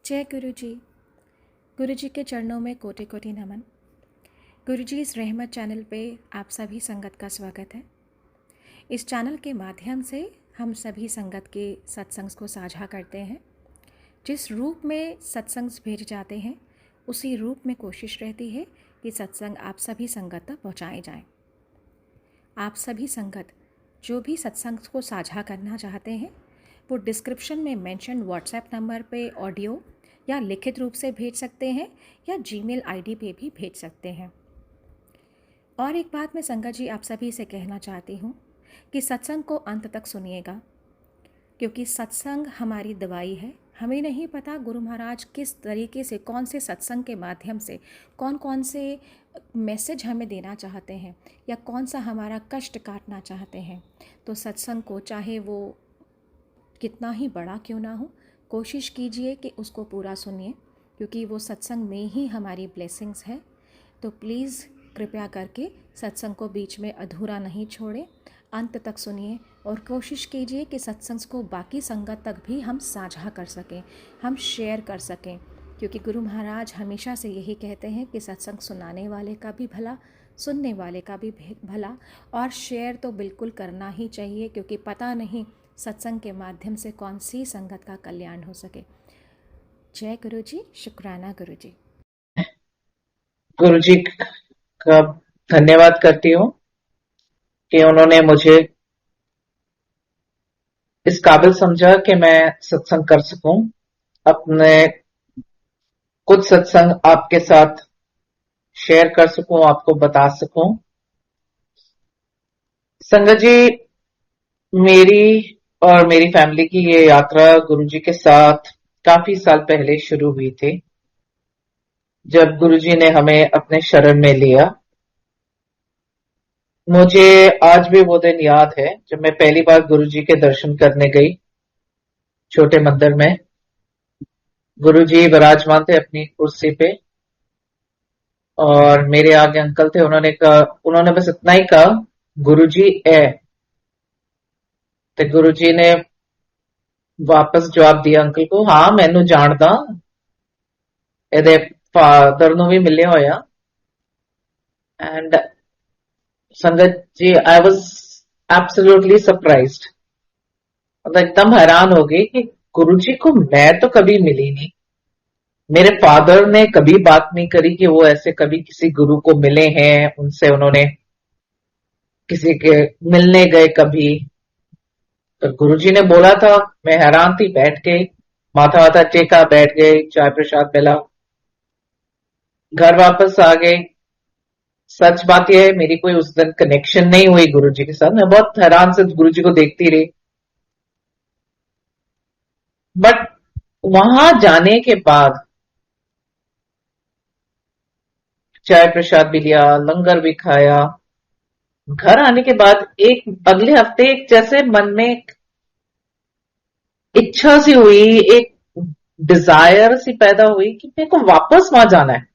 जय गुरु जी। गुरु जी के चरणों में कोटि कोटि नमन। गुरु जी इस रहमत चैनल पे आप सभी संगत का स्वागत है। इस चैनल के माध्यम से हम सभी संगत के सत्संग को साझा करते हैं। जिस रूप में सत्संग भेज जाते हैं उसी रूप में कोशिश रहती है कि सत्संग आप सभी संगत तक पहुँचाए जाएँ। आप सभी संगत जो भी सत्संग को साझा करना चाहते हैं वो डिस्क्रिप्शन में मेंशन व्हाट्सएप नंबर पे ऑडियो या लिखित रूप से भेज सकते हैं या जीमेल आईडी पे भी भेज सकते हैं। और एक बात मैं संगत जी आप सभी से कहना चाहती हूँ कि सत्संग को अंत तक सुनिएगा, क्योंकि सत्संग हमारी दवाई है। हमें नहीं पता गुरु महाराज किस तरीके से, कौन से सत्संग के माध्यम से कौन कौन से मैसेज हमें देना चाहते हैं या कौन सा हमारा कष्ट काटना चाहते हैं। तो सत्संग को चाहे वो कितना ही बड़ा क्यों ना हो, कोशिश कीजिए कि उसको पूरा सुनिए, क्योंकि वो सत्संग में ही हमारी ब्लेसिंग्स है। तो प्लीज़ कृपया करके सत्संग को बीच में अधूरा नहीं छोड़ें, अंत तक सुनिए और कोशिश कीजिए कि सत्संग को बाकी संगत तक भी हम साझा कर सकें, हम शेयर कर सकें, क्योंकि गुरु महाराज हमेशा से यही कहते हैं कि सत्संग सुनाने वाले का भी भला, सुनने वाले का भी भला, और शेयर तो बिल्कुल करना ही चाहिए, क्योंकि पता नहीं सत्संग के माध्यम से कौन सी संगत का कल्याण हो सके। जय गुरु जी। शुक्राना गुरु जी। गुरु जी का धन्यवाद करती हूँ कि उन्होंने मुझे इस काबिल समझा कि मैं सत्संग कर सकूं, अपने कुछ सत्संग आपके साथ शेयर कर सकूं, आपको बता सकूं। संगत जी, मेरी और मेरी फैमिली की ये यात्रा गुरु जी के साथ काफी साल पहले शुरू हुई थी, जब गुरु जी ने हमें अपने शरण में लिया। मुझे आज भी वो दिन याद है जब मैं पहली बार गुरु जी के दर्शन करने गई छोटे मंदिर में। गुरु जी विराजमान थे अपनी कुर्सी पे और मेरे आगे अंकल थे। उन्होंने बस इतना ही कहा, गुरु जी है। तो गुरु जी ने वापस जवाब दिया अंकल को, हाँ मैनू जानदा, ਇਹਦੇ फादर ਨੂੰ भी मिले होया। एंड संगत जी, आई वाज एब्सोल्युटली सरप्राइज्ड, मतलब एकदम हैरान हो गई कि गुरु जी को मैं तो कभी मिली नहीं। मेरे फादर ने कभी बात नहीं करी कि वो ऐसे कभी किसी गुरु को मिले हैं, उनसे उन्होंने किसी के मिलने गए कभी। तो गुरुजी ने बोला था, मैं हैरान थी, बैठ गई, माथा वाथा टेका, बैठ गई, चाय प्रसाद मिला, घर वापस आ गई। सच बात यह है, मेरी कोई उस दिन कनेक्शन नहीं हुई गुरुजी के साथ। मैं बहुत हैरान से गुरुजी को देखती रही। बट वहां जाने के बाद चाय प्रसाद भी लिया, लंगर भी खाया, घर आने के बाद एक अगले हफ्ते एक जैसे मन में एक इच्छा सी हुई, एक डिजायर सी पैदा हुई कि मेरे को वापस वहां जाना है।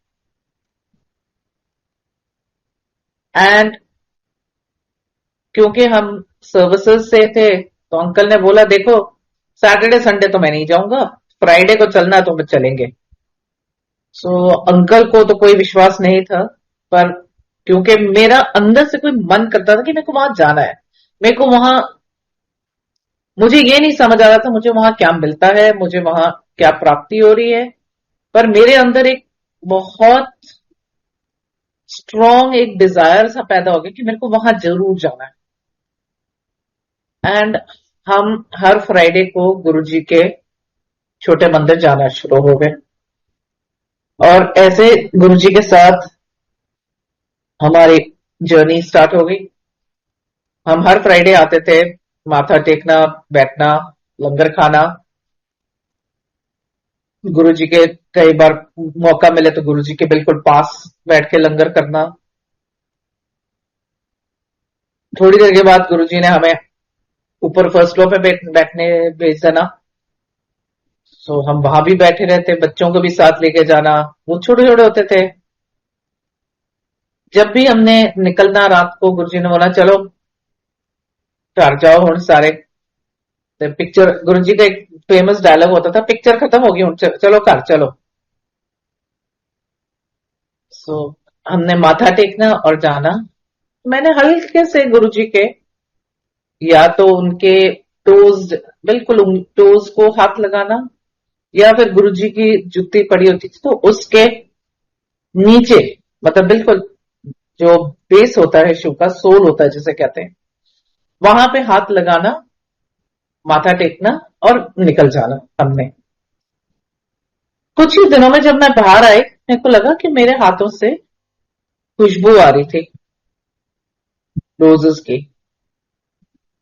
एंड क्योंकि हम सर्विसेज से थे तो अंकल ने बोला, देखो सैटरडे संडे तो मैं नहीं जाऊंगा, फ्राइडे को चलना है तो हम चलेंगे। सो अंकल को तो कोई विश्वास नहीं था, पर क्योंकि मेरा अंदर से कोई मन करता था कि मेरे को वहां जाना है। मेरे को वहां, मुझे ये नहीं समझ आ रहा था मुझे वहां क्या मिलता है, मुझे वहां क्या प्राप्ति हो रही है, पर मेरे अंदर एक बहुत स्ट्रॉन्ग एक डिजायर सा पैदा हो गया कि मेरे को वहां जरूर जाना है। एंड हम हर फ्राइडे को गुरुजी के छोटे मंदिर जाना शुरू हो गए और ऐसे गुरुजी के साथ हमारी जर्नी स्टार्ट हो गई। हम हर फ्राइडे आते थे, माथा टेकना, बैठना, लंगर खाना। गुरुजी के कई बार मौका मिले तो गुरुजी के बिल्कुल पास बैठ के लंगर करना। थोड़ी देर के बाद गुरुजी ने हमें ऊपर फर्स्ट फ्लोर पे बैठने भेज देना। सो हम वहां भी बैठे रहते, बच्चों को भी साथ लेके जाना। वो छोटे छोटे होते थे। जब भी हमने निकलना रात को, गुरुजी ने बोला चलो घर जाओ हुण सारे। तो पिक्चर, गुरुजी का एक फेमस डायलॉग होता था, पिक्चर खत्म होगी, चलो घर चलो। सो हमने माथा टेकना और जाना। मैंने हल्के से गुरुजी के, या तो उनके टोज, बिल्कुल टोज को हाथ लगाना, या फिर गुरुजी की जूती पड़ी होती थी तो उसके नीचे, मतलब बिल्कुल जो बेस होता है शू का, सोल होता है जिसे कहते हैं, वहां पे हाथ लगाना, माथा टेकना और निकल जाना हमने। कुछ ही दिनों में जब मैं बाहर आई, मेरे को लगा कि मेरे हाथों से खुशबू आ रही थी रोजेस की।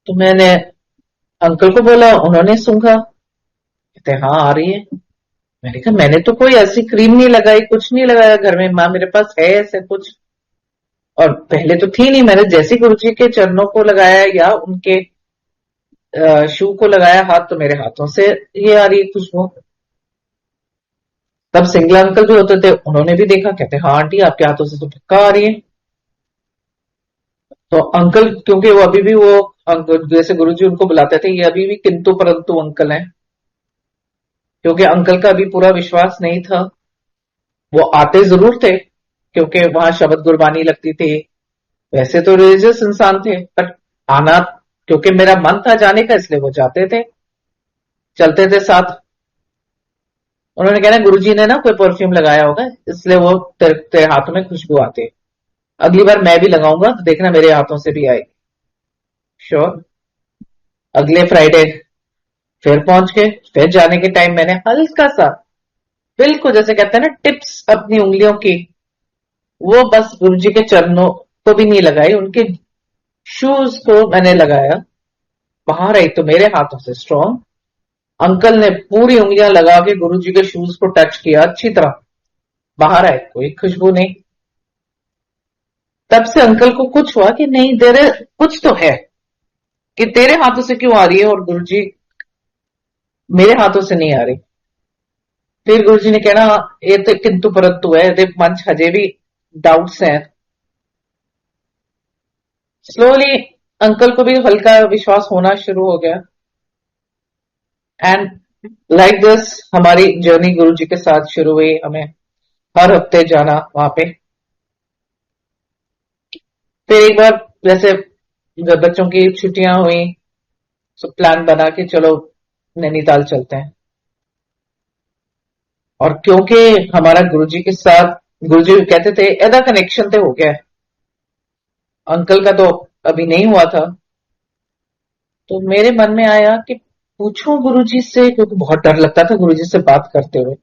तो मैंने अंकल को बोला, उन्होंने सूंघा, कहते हाँ आ रही है। मैंने कहा मैंने तो कोई ऐसी क्रीम नहीं लगाई, कुछ नहीं लगाया घर में, माँ मेरे पास है ऐसे कुछ, और पहले तो थी नहीं। मैंने जैसे गुरुजी के चरणों को लगाया या उनके शू को लगाया हाथ, तो मेरे हाथों से ये आ रही है खुशबू। तब सिंगला अंकल भी होते थे, उन्होंने भी देखा, कहते हाँ आंटी आपके हाथों से तो पक्का आ रही है। तो अंकल, क्योंकि वो अभी भी वो जैसे गुरुजी उनको बुलाते थे, ये अभी भी किंतु परंतु अंकल हैं, क्योंकि अंकल का अभी पूरा विश्वास नहीं था। वो आते जरूर थे क्योंकि वहां शब्द गुरबानी लगती थी, वैसे तो रिलीजियस इंसान थे, पर आना, क्योंकि मेरा मन था जाने का, इसलिए वो जाते थे, चलते थे साथ। उन्होंने कहना गुरुजी ने ना कोई परफ्यूम लगाया होगा, इसलिए वो तेरे हाथों में खुशबू आती है, अगली बार मैं भी लगाऊंगा तो देखना मेरे हाथों से भी आएगी। श्योर। अगले फ्राइडे फिर पहुंच गए। फिर जाने के टाइम मैंने हल्का सा, बिल्कुल जैसे कहते हैं ना टिप्स अपनी उंगलियों की, वो बस गुरुजी के चरणों को भी नहीं लगाई, उनके शूज को मैंने लगाया। बाहर आई तो मेरे हाथों से स्ट्रॉन्ग, अंकल ने पूरी उंगलियां लगा के गुरुजी के शूज को टच किया अच्छी तरह, बाहर आए कोई खुशबू नहीं। तब से अंकल को कुछ हुआ कि नहीं तेरे कुछ तो है, कि तेरे हाथों से क्यों आ रही है और गुरुजी मेरे हाथों से नहीं आ रही। फिर गुरुजी ने कहना ये तो किंतु परंतु है, देख मन च हजे भी डाउट्स हैं। स्लोली अंकल को भी हल्का विश्वास होना शुरू हो गया। एंड लाइक दिस हमारी जर्नी गुरुजी के साथ शुरू हुई। हमें हर हफ्ते जाना वहां पे। फिर एक बार जैसे जब बच्चों की छुट्टियां हुई, तो प्लान बना कि चलो नैनीताल चलते हैं। और क्योंकि हमारा गुरुजी के साथ, गुरुजी कहते थे एदा कनेक्शन तो हो गया है, अंकल का तो अभी नहीं हुआ था, तो मेरे मन में आया कि पूछूं गुरुजी से, क्योंकि बहुत डर लगता था गुरुजी से बात करते हुए।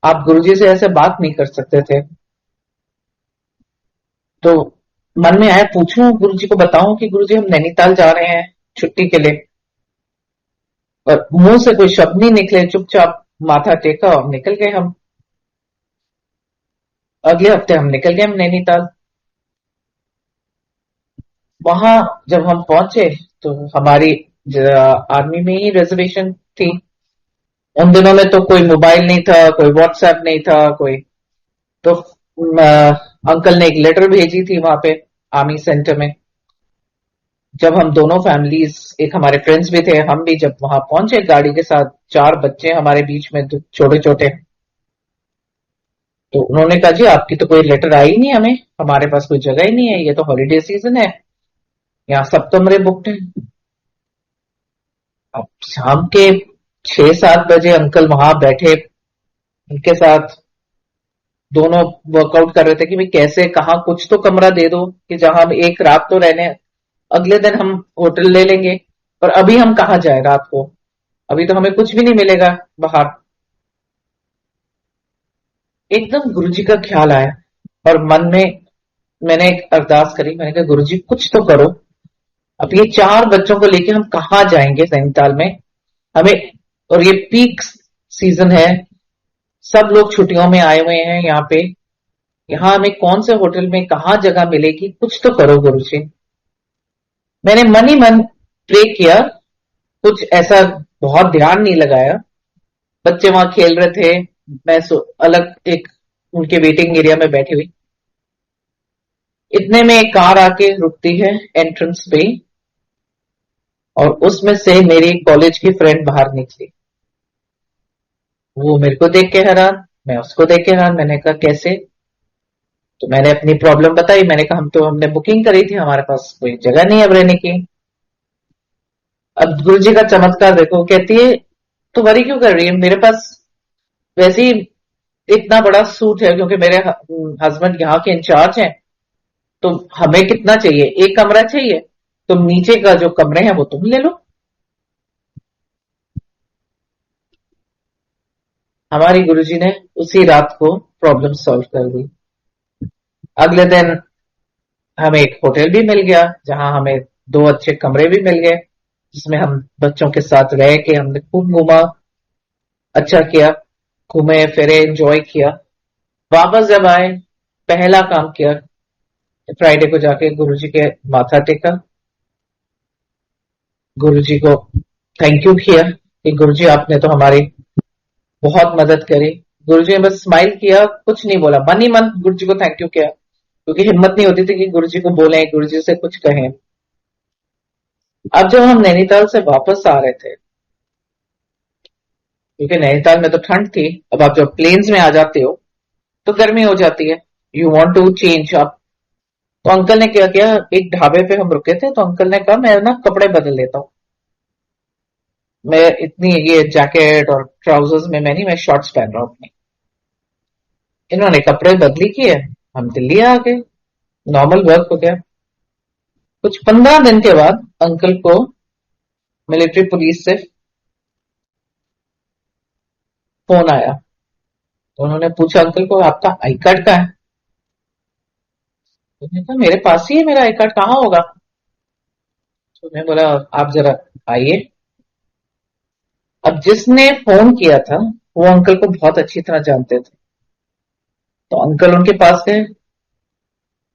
आप गुरुजी से ऐसे बात नहीं कर सकते थे। तो मन में आया पूछूं गुरुजी को, बताऊं कि गुरुजी हम नैनीताल जा रहे हैं छुट्टी के लिए। और मुंह से कोई शब्द नहीं निकले, चुपचाप माथा टेका और निकल गए हम। अगले हफ्ते हम निकल गए हम नैनीताल। वहां जब हम पहुंचे तो हमारी आर्मी में ही रिजर्वेशन थी। उन दिनों में तो कोई मोबाइल नहीं था, कोई व्हाट्सएप नहीं था, कोई तो अंकल ने एक लेटर भेजी थी वहां पे आर्मी सेंटर में। जब हम दोनों फैमिलीज, एक हमारे फ्रेंड्स भी थे, हम भी जब वहां पहुंचे गाड़ी के साथ, चार बच्चे हमारे बीच में, छोटे छोटे, तो उन्होंने कहा जी आपकी तो कोई लेटर आई नहीं हमें, हमारे पास कोई जगह ही नहीं है, ये तो हॉलीडे सीजन है, यहाँ सब कमरे बुकड हैं। अब शाम के 6-7 बजे अंकल वहां बैठे, उनके साथ दोनों वर्कआउट कर रहे थे कि भाई कैसे, कहाँ कुछ तो कमरा दे दो कि जहां हम एक रात तो रहने, अगले दिन हम होटल ले लेंगे। और अभी हम कहाँ जाए रात को, अभी तो हमें कुछ भी नहीं मिलेगा बाहर। एकदम गुरुजी का ख्याल आया और मन में मैंने एक अरदास करी, मैंने कहा गुरुजी कुछ तो करो, अब ये चार बच्चों को लेके हम कहाँ जाएंगे नैनीताल में, हमें, और ये पीक सीजन है, सब लोग छुट्टियों में आए हुए हैं यहाँ पे, यहाँ हमें कौन से होटल में कहाँ जगह मिलेगी, कुछ तो करो गुरुजी। मैंने मन ही मन प्रे किया, कुछ ऐसा बहुत ध्यान नहीं लगाया। बच्चे वहां खेल रहे थे, मैं अलग एक उनके वेटिंग एरिया में बैठी हुई। इतने में एक कार आके रुकती है एंट्रेंस पे, और उसमें से मेरी कॉलेज की फ्रेंड बाहर निकली। वो मेरे को देख के हैरान, मैं उसको देख के हैरान। मैंने कहा कैसे? तो मैंने अपनी प्रॉब्लम बताई। मैंने कहा हमने बुकिंग करी थी, हमारे पास कोई जगह नहीं है अब रहने की। अब गुरु जी का चमत्कार देखो, कहती है तो वरी क्यों कर रही है, मेरे पास वैसे ही इतना बड़ा सूट है, क्योंकि मेरे हस्बैंड यहाँ के इंचार्ज हैं। तो हमें कितना चाहिए, एक कमरा चाहिए, तुम नीचे का जो कमरे हैं वो तुम ले लो। हमारी गुरुजी ने उसी रात को प्रॉब्लम सॉल्व कर दी। अगले दिन हमें एक होटल भी मिल गया, जहां हमें दो अच्छे कमरे भी मिल गए, जिसमें हम बच्चों के साथ रह के हमने खूब घूमा, अच्छा किया, घूमे फिरे, एंजॉय किया। वापस जब आए, पहला काम किया, फ्राइडे को जाके गुरुजी के माथा टेका, गुरुजी को थैंक यू किया कि गुरुजी आपने तो हमारी बहुत मदद करी। गुरुजी ने बस स्माइल किया, कुछ नहीं बोला, मन ही मन गुरुजी को थैंक यू किया, क्योंकि हिम्मत नहीं होती थी कि गुरुजी को बोले, गुरुजी से कुछ कहें। अब जब हम नैनीताल से वापस आ रहे थे, क्योंकि नैनीताल में तो ठंड थी, अब आप जब प्लेन्स में आ जाते हो तो गर्मी हो जाती है, you want to change up. तो अंकल ने क्या किया, एक ढाबे पे हम रुके थे, तो अंकल ने कहा मैं ना कपड़े बदल लेता हूँ, मैं इतनी ये जैकेट और ट्राउजर्स में मैं नहीं, मैं शॉर्ट्स पहन रहा हूँ अपनी। इन्होंने कपड़े बदली किए, हम दिल्ली आ गए, नॉर्मल वर्क हो गया। कुछ 15 दिन के बाद अंकल को मिलिट्री पुलिस से फोन आया। तो उन्होंने पूछा अंकल को आपका आई कार्ड कहाँ है? तो उसने कहा मेरे पास ही है, मेरा आई कार्ड कहाँ होगा? तो मैं बोला आप जरा आइए। अब जिसने फोन किया था वो अंकल को बहुत अच्छी तरह जानते थे। तो अंकल उनके पास गए,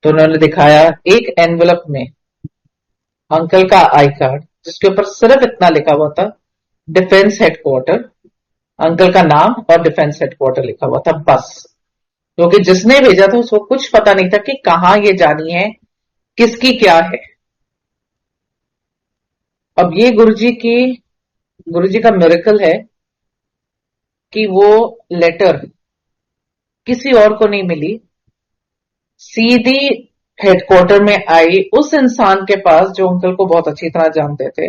तो उन्होंने दिखाया एक एनवलप में अंकल का आई कार्ड, जिसके ऊपर सिर्फ इतना लिखा हुआ था, डिफेंस हेडक्वार्टर, अंकल का नाम और डिफेंस हेडक्वार्टर लिखा हुआ था, बस। क्योंकि जिसने भेजा था उसको कुछ पता नहीं था कि कहाँ ये जानी है, किसकी क्या है। अब ये गुरुजी का मिरेकल है कि वो लेटर किसी और को नहीं मिली, सीधी हेडक्वार्टर में आई उस इंसान के पास जो अंकल को बहुत अच्छी तरह जानते थे।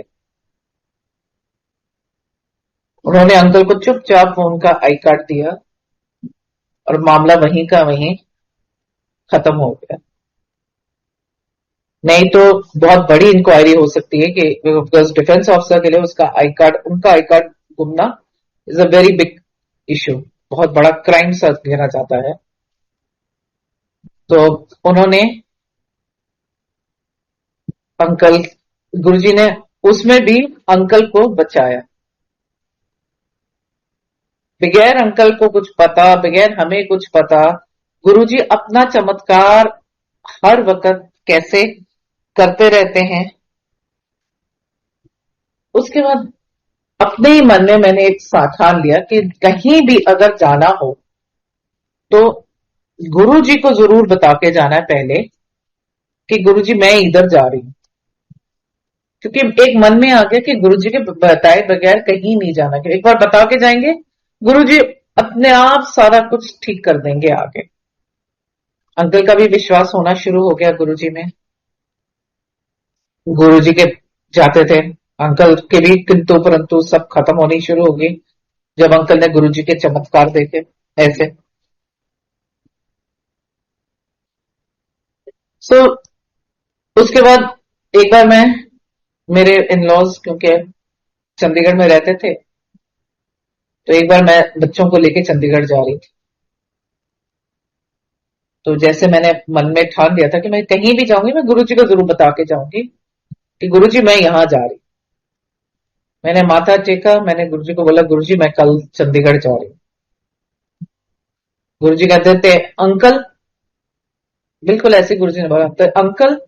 उन्होंने अंकल को चुपचाप उनका आई कार्ड दिया और मामला वहीं का वहीं खत्म हो गया। नहीं तो बहुत बड़ी इंक्वायरी हो सकती है कि बिकॉज डिफेंस ऑफिसर के लिए उसका आई कार्ड, उनका आई कार्ड गुमना is a very big issue, बहुत बड़ा क्राइम सा गिना जाता है। तो उन्होंने अंकल गुरुजी ने उसमें भी अंकल को बचाया, बगैर अंकल को कुछ पता, बगैर हमें कुछ पता। गुरुजी अपना चमत्कार हर वक्त कैसे करते रहते हैं। उसके बाद अपने ही मन में मैंने एक ठान लिया कि कहीं भी अगर जाना हो तो गुरु जी को जरूर बता के जाना है पहले कि गुरु जी मैं इधर जा रही हूँ। क्योंकि एक मन में आ गया कि गुरु जी के बताए बगैर कहीं नहीं जाना, कि एक बार बता के जाएंगे गुरु जी अपने आप सारा कुछ ठीक कर देंगे आगे। अंकल का भी विश्वास होना शुरू हो गया गुरु जी में। गुरु जी के जाते थे, अंकल के भी किंतु परंतु सब खत्म होनी शुरू हो गई जब अंकल ने गुरु जी के चमत्कार देखे ऐसे। सो उसके बाद एक बार मैं, मेरे इन लॉज क्योंकि चंडीगढ़ में रहते थे, तो एक बार मैं बच्चों को लेके चंडीगढ़ जा रही थी। तो जैसे मैंने मन में ठान लिया था कि मैं कहीं भी जाऊंगी मैं गुरुजी को जरूर बता के जाऊंगी कि गुरुजी मैं यहां जा रही। मैंने माथा टेका, मैंने गुरुजी को बोला गुरुजी मैं कल चंडीगढ़ जा रही हूँ। गुरुजी कहते थे अंकल, बिल्कुल ऐसे गुरुजी ने बोला तो अंकल।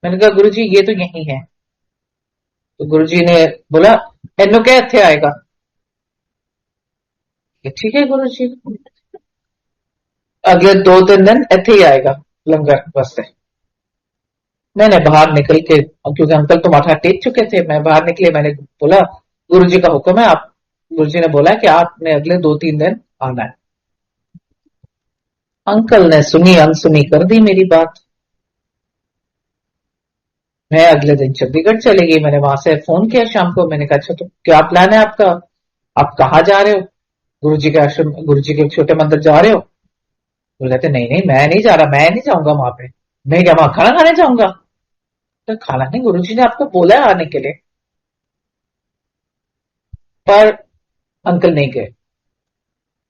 मैंने कहा गुरुजी ये तो यही है। तो गुरुजी ने बोला एनो क्या इत्थे आएगा? ठीक है गुरुजी, अगले 2-3 दिन इत्थे ही आएगा लंगर वास्ते। मैंने बाहर निकल के, क्योंकि अंकल तो माथा टेक चुके थे, मैं बाहर निकले, मैंने बोला गुरुजी का हुक्म है, आप गुरुजी ने बोला कि आपने अगले 2-3 दिन आना है। अंकल ने सुनी अनसुनी कर दी मेरी बात। मैं अगले दिन चंडीगढ़ चली गई। मैंने वहां से फोन किया शाम को। मैंने कहा अच्छा तो क्या प्लान है आपका, आप कहाँ जा रहे हो? गुरुजी के आश्रम, गुरुजी के छोटे मंदिर जा रहे हो? वो कहते नहीं नहीं मैं नहीं जा रहा, मैं नहीं जाऊंगा वहां पे। मैं क्या वहां खाना खाने जाऊंगा? तो खाना नहीं, गुरुजी ने आपको बोला है आने के लिए। पर अंकल नहीं गए।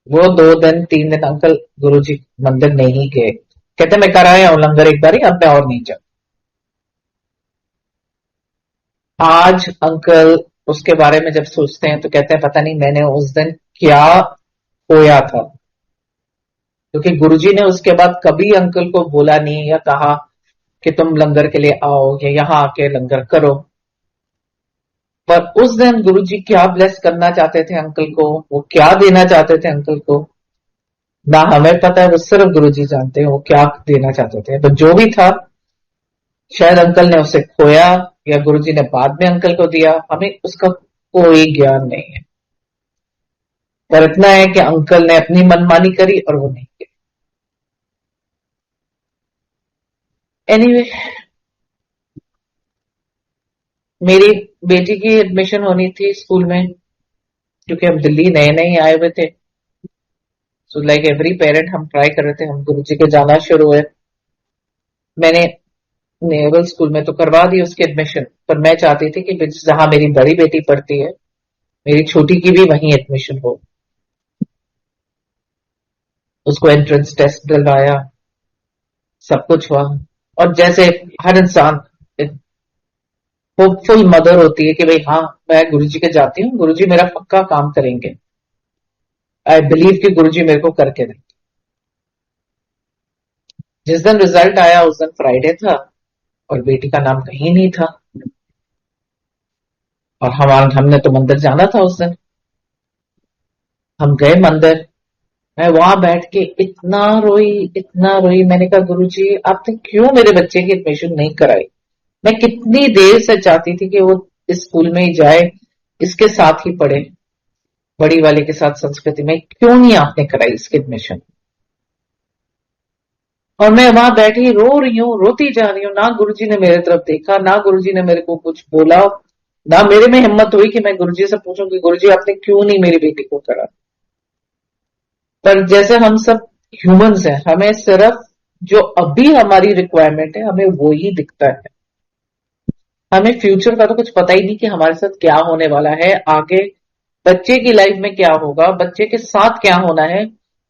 वो 2 दिन 3 दिन अंकल गुरुजी मंदिर नहीं गए। कहते मैं कराया हूं लंगर एक बारी, अब मैं और नहीं जाऊं। आज अंकल उसके बारे में जब सोचते हैं तो कहते हैं पता नहीं मैंने उस दिन क्या खोया था, क्योंकि गुरुजी ने उसके बाद कभी अंकल को बोला नहीं या कहा कि तुम लंगर के लिए आओ या यहां आके लंगर करो। पर उस दिन गुरुजी क्या ब्लेस करना चाहते थे अंकल को, वो क्या देना चाहते थे अंकल को, ना हमें पता है, वो सिर्फ गुरुजी जानते हैं वो क्या देना चाहते थे। तो जो भी था, शायद अंकल ने उसे खोया या गुरुजी ने बाद में अंकल को दिया, हमें उसका कोई ज्ञान नहीं है। पर इतना है कि अंकल ने अपनी मनमानी करी और वो नहीं की। एनीवे, मेरी बेटी की एडमिशन होनी थी स्कूल में, क्योंकि हम दिल्ली नए नए आए हुए थे। सो लाइक एवरी पेरेंट हम ट्राई कर रहे थे, हम गुरुजी के जाना शुरू हुए। मैंने नेवल स्कूल में तो करवा दी उसकी एडमिशन, पर मैं चाहती थी कि जहां मेरी बड़ी बेटी पढ़ती है, मेरी छोटी की भी वहीं एडमिशन हो। उसको एंट्रेंस टेस्ट दिलवाया, सब कुछ हुआ। और जैसे हर इंसान होपफुल मदर होती है कि भाई हाँ मैं गुरुजी के जाती हूँ, गुरुजी मेरा पक्का काम करेंगे, आई बिलीव कि गुरुजी मेरे को करके देंगे। जिस दिन रिजल्ट आया उस दिन फ्राइडे था और बेटी का नाम कहीं नहीं था। और हमने तो मंदिर जाना था उस दिन। हम गए मंदिर। मैं वहां बैठ के इतना रोई, इतना रोई। मैंने कहा गुरुजी आपने क्यों मेरे बच्चे की एडमिशन नहीं कराई? मैं कितनी देर से चाहती थी कि वो इस स्कूल में ही जाए, इसके साथ ही पढ़े, बड़ी वाले के साथ संस्कृति में। क्यों नहीं आपने कराई इसकी एडमिशन? और मैं वहां बैठी रो रही हूँ, रोती जा रही हूँ। ना गुरुजी ने मेरे तरफ देखा, ना गुरुजी ने मेरे को कुछ बोला, ना मेरे में हिम्मत हुई कि मैं गुरुजी से पूछूं कि गुरुजी आपने क्यों नहीं मेरी बेटी को करा। पर जैसे हम सब ह्यूमंस हैं, हमें सिर्फ जो अभी हमारी रिक्वायरमेंट है हमें वो ही दिखता है। हमें फ्यूचर का तो कुछ पता ही नहीं कि हमारे साथ क्या होने वाला है आगे, बच्चे की लाइफ में क्या होगा, बच्चे के साथ क्या होना है,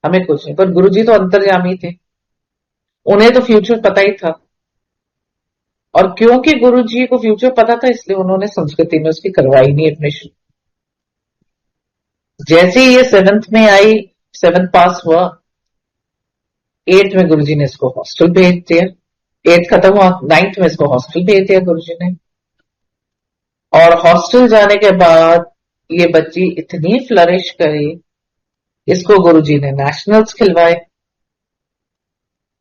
हमें कुछ नहीं। पर गुरुजी तो अंतर्यामी थे, उन्हें तो फ्यूचर पता ही था। और क्योंकि गुरुजी को फ्यूचर पता था, इसलिए उन्होंने संस्कृति में उसकी करवाई नहीं एडमिशन। जैसे ही ये 7th में आई, 7th पास हुआ, 8th में गुरुजी ने इसको हॉस्टल भेज दिया। 8th खत्म हुआ, 9th में इसको हॉस्टल भेज दिया गुरुजी ने। और हॉस्टल जाने के बाद ये बच्ची इतनी फ्लरिश करी, इसको गुरुजी ने नेशनल्स खिलवाए।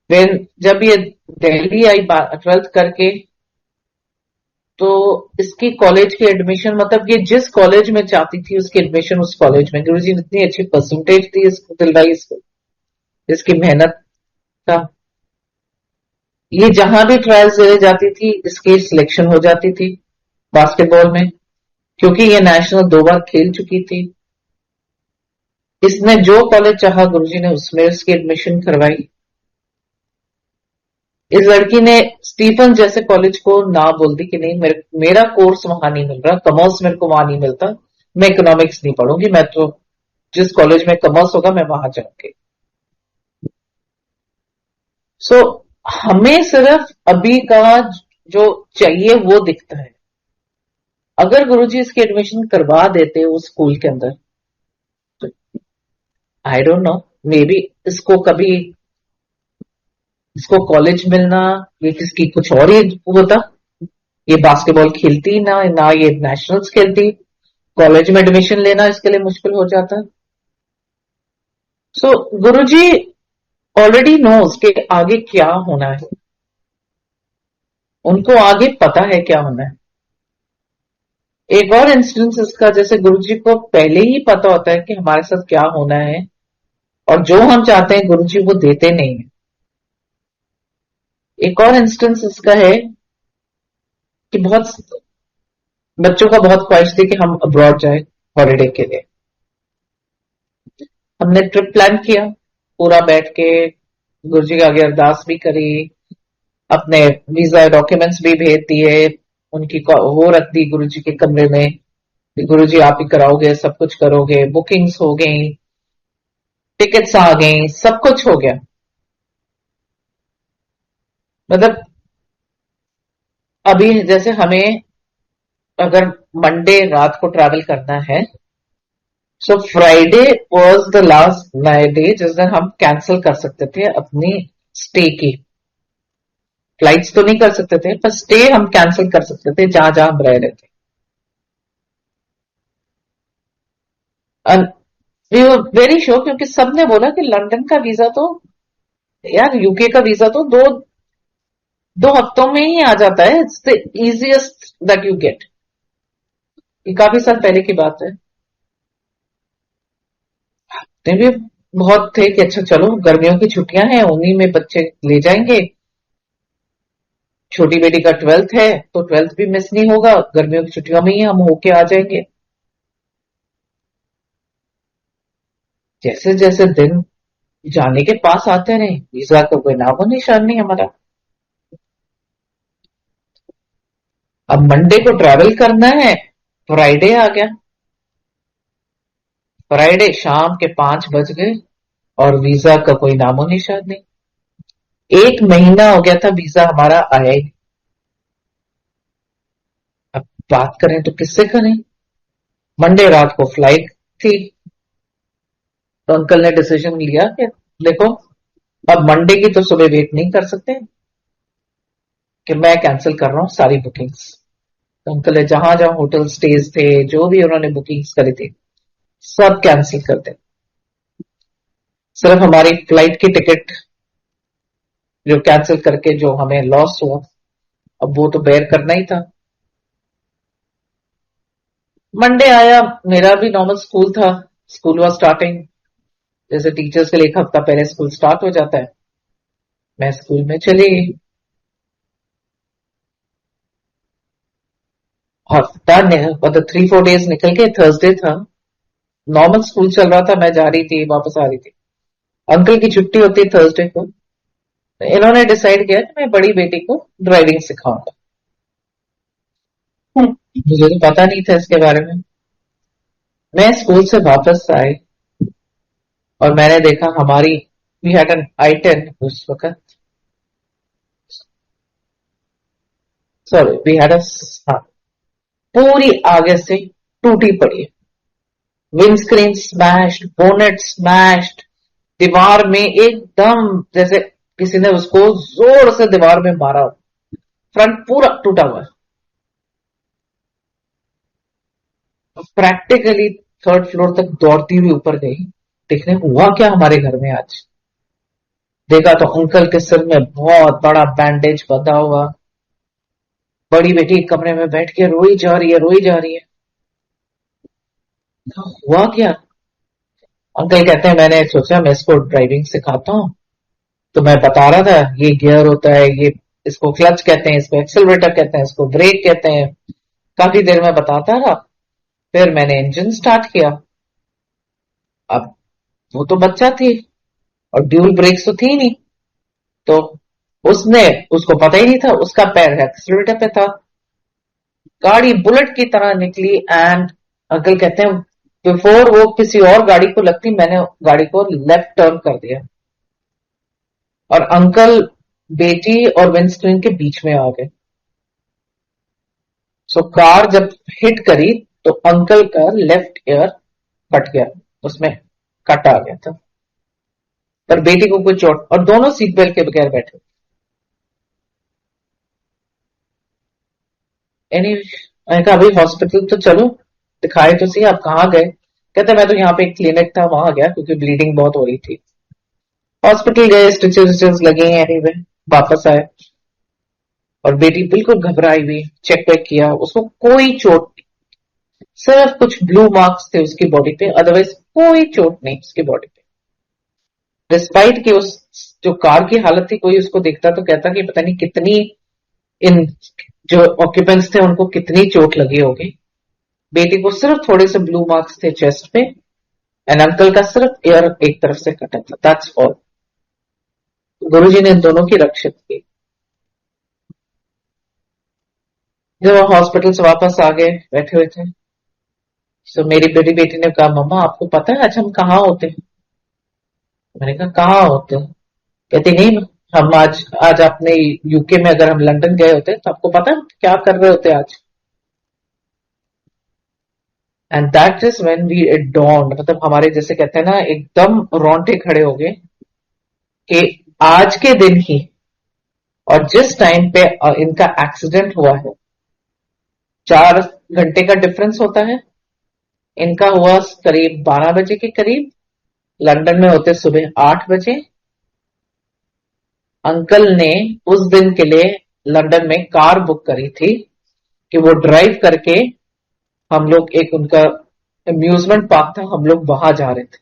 फिर जब ये दिल्ली आई 12th करके, तो इसकी कॉलेज की एडमिशन, मतलब ये जिस कॉलेज में चाहती थी उसकी एडमिशन उस कॉलेज में, गुरुजी ने इतनी अच्छी परसेंटेज दी इसको, दिलवाई इसको, इसकी मेहनत का। ये जहां भी ट्रायल्स देने जाती थी इसकी सिलेक्शन हो जाती थी बास्केटबॉल में, क्योंकि ये नेशनल 2 बार खेल चुकी थी। इसने जो कॉलेज चाहा गुरुजी ने उसमें उसकी एडमिशन करवाई। इस लड़की ने स्टीफन जैसे कॉलेज को ना बोल दी कि नहीं मेरा कोर्स वहां नहीं मिल रहा, कॉमर्स मेरे को वहां नहीं मिलता, मैं इकोनॉमिक्स नहीं पढ़ूंगी, मैं तो जिस कॉलेज में कॉमर्स होगा मैं वहां जाऊंगी। सो हमें सिर्फ अभी का जो चाहिए वो दिखता है। अगर गुरुजी इसकी एडमिशन करवा देते उस स्कूल के अंदर, तो I don't know, may be इसको कभी इसको कॉलेज मिलना, ये किसकी कुछ और ही होता। ये बास्केटबॉल खेलती ना, ना ये नेशनल्स खेलती, कॉलेज में एडमिशन लेना इसके लिए मुश्किल हो जाता। सो गुरुजी ऑलरेडी नोज कि आगे क्या होना है, उनको आगे पता है क्या होना है। एक और इंस्टेंस इसका, जैसे गुरुजी को पहले ही पता होता है कि हमारे साथ क्या होना है, और जो हम चाहते हैं गुरुजी वो देते नहीं है। एक और इंस्टेंस इसका है कि बहुत बच्चों का बहुत ख्वाहिश थी कि हम अब्रॉड जाए हॉलीडे के लिए। हमने ट्रिप प्लान किया, पूरा बैठ के गुरुजी के आगे अरदास भी करी, अपने वीजा डॉक्यूमेंट्स भी भेज दिए, उनकी वो रख दी गुरुजी के कमरे में कि गुरुजी आप ही कराओगे, सब कुछ करोगे, बुकिंग्स हो गई, टिकट्स आ गई, सब कुछ हो गया। मतलब अभी जैसे हमें अगर मंडे रात को ट्रैवल करना है, so Friday was the last day जिस दिन हम कैंसिल कर सकते थे अपनी स्टे की। फ्लाइट्स तो नहीं कर सकते थे, पर स्टे हम कैंसिल कर सकते थे जहां जहां हम रह रहे थे। वी वर वेरी श्योर, क्योंकि सबने बोला कि लंदन का वीजा तो, यार यूके का वीजा तो दो दो हफ्तों में ही आ जाता है, it's the easiest that you get. ये काफी साल पहले की बात है। तो भी बहुत थे कि अच्छा चलो गर्मियों की छुट्टियां हैं, उन्हीं में बच्चे ले जाएंगे, छोटी बेटी का 12th है तो 12th भी मिस नहीं होगा, गर्मियों की छुट्टियों में ही हम होके आ जाएंगे। जैसे जैसे दिन जाने के पास आते रहे, वीजा का कोई नामो निशान नहीं हमारा। अब मंडे को ट्रैवल करना है, फ्राइडे आ गया, फ्राइडे शाम के 5 बज गए और वीजा का कोई नामो निशान नहीं। 1 महीना हो गया था वीजा हमारा आया ही। अब बात करें तो किससे करें। मंडे रात को फ्लाइट थी, तो अंकल ने डिसीजन लिया कि देखो अब मंडे की तो सुबह वेट नहीं कर सकते, कि मैं कैंसिल कर रहा हूं सारी बुकिंग्स। तो अंकल ने जहां जहां होटल स्टेज थे, जो भी उन्होंने बुकिंग्स करी थी, सब कैंसिल कर दे। सिर्फ हमारी फ्लाइट की टिकट जो कैंसिल करके जो हमें लॉस हुआ, अब वो तो बेयर करना ही था। मंडे आया, मेरा भी नॉर्मल स्कूल था, स्कूल वॉज स्टार्टिंग, जैसे टीचर्स के लिए 1 हफ्ता पहले स्कूल स्टार्ट हो जाता है। मैं स्कूल में चली गई। हफ्ता मतलब 3-4 डेज निकल के थर्सडे था, नॉर्मल स्कूल चल रहा था, मैं जा रही थी वापस आ रही थी। अंकल की छुट्टी होती है थर्सडे को, तो इन्होंने डिसाइड किया कि मैं बड़ी बेटी को ड्राइविंग सिखाऊंगा। मुझे तो पता नहीं था इसके बारे में। मैं स्कूल से वापस आई और मैंने देखा हमारी, वी हैड एन I-10 उस वक्त, सॉरी वी हैड हाँ, पूरी आगे से टूटी पड़ी है, विंडस्क्रीन स्मैश्ड, बोनेट स्मैश्ड, दीवार में एकदम जैसे किसी ने उसको जोर से दीवार में मारा, फ्रंट पूरा टूटा हुआ है। प्रैक्टिकली 3rd फ्लोर तक दौड़ती हुई ऊपर गई, देखने हुआ क्या हमारे घर में आज। देखा तो अंकल के सिर में बहुत बड़ा बैंडेज बंधा हुआ, बड़ी बेटी कमरे में बैठ के रोई जा रही है, रोई जा रही है। हुआ क्या। अंकल कहते हैं मैंने सोचा मैं इसको ड्राइविंग सिखाता हूँ, तो मैं बता रहा था ये गियर होता है, ये इसको क्लच कहते हैं, इसको एक्सेलरेटर कहते हैं, इसको ब्रेक कहते हैं। काफी देर में बताता रहा, फिर मैंने इंजन स्टार्ट किया। अब वो तो बच्चा थी और ड्यूल ब्रेक्स तो थी नहीं, तो उसने, उसको पता ही नहीं था, उसका पैर एक्सीलरेटर पे था, गाड़ी बुलेट की तरह निकली। एंड अंकल कहते हैं बिफोर वो किसी और गाड़ी को लगती, मैंने गाड़ी को लेफ्ट टर्न कर दिया और अंकल बेटी और विंडस्क्रीन के बीच में आ गए। सो कार जब हिट करी तो अंकल का लेफ्ट ईयर कट गया, उसमें कट आ गया था, पर बेटी को कोई चोट, और दोनों सीट बेल्ट के बगैर बैठे। एनी मैंने कहा अभी हॉस्पिटल तो चलो, दिखाए तो सही, आप कहाँ गए। कहते मैं तो यहाँ पे एक क्लिनिक था वहां गया क्योंकि ब्लीडिंग बहुत हो रही थी। हॉस्पिटल गए, स्टिचेस लगे हैं, एनीवे वापस आए और बेटी बिल्कुल घबराई हुई, चेक वेक किया, उसको कोई चोट नहीं। सिर्फ कुछ ब्लू मार्क्स थे उसकी बॉडी पे, अदरवाइज कोई चोट नहीं उसकी बॉडी पे। डिस्पाइट कि उस जो कार की हालत थी, कोई उसको देखता तो कहता कि पता नहीं कितनी इन जो ऑक्यूपेंट्स थे उनको कितनी चोट लगी होगी। बेटी को सिर्फ थोड़े से ब्लू मार्क्स थे चेस्ट पे, एंड अंकल का सिर्फ एयर एक तरफ से कटा था, दैट्स ऑल। गुरुजी ने इन दोनों की रक्षा की। जब हम हॉस्पिटल से वापस आ गए, बैठे हुए थे, तो मेरी बड़ी बेटी ने कहा, मम्मा आपको पता है आज हम कहाँ होते हैं? मैंने कहा कहाँ होते हैं? कहती नहीं, हम आज आज अपने यूके में अगर हम लंदन गए होते तो आपको पता है हम क्या कर रहे होते आज। And that is when we it donned, मतलब हमारे जैसे कहते हैं ना एकदम रोंगटे खड़े हो गए कि आज के दिन ही और जिस टाइम पे इनका एक्सीडेंट हुआ है, 4 घंटे का डिफरेंस होता है। इनका हुआ करीब 12 बजे के करीब, लंदन में होते सुबह 8 बजे। अंकल ने उस दिन के लिए लंदन में कार बुक करी थी कि वो ड्राइव करके, हम लोग एक उनका अम्यूजमेंट पार्क था, हम लोग वहां जा रहे थे,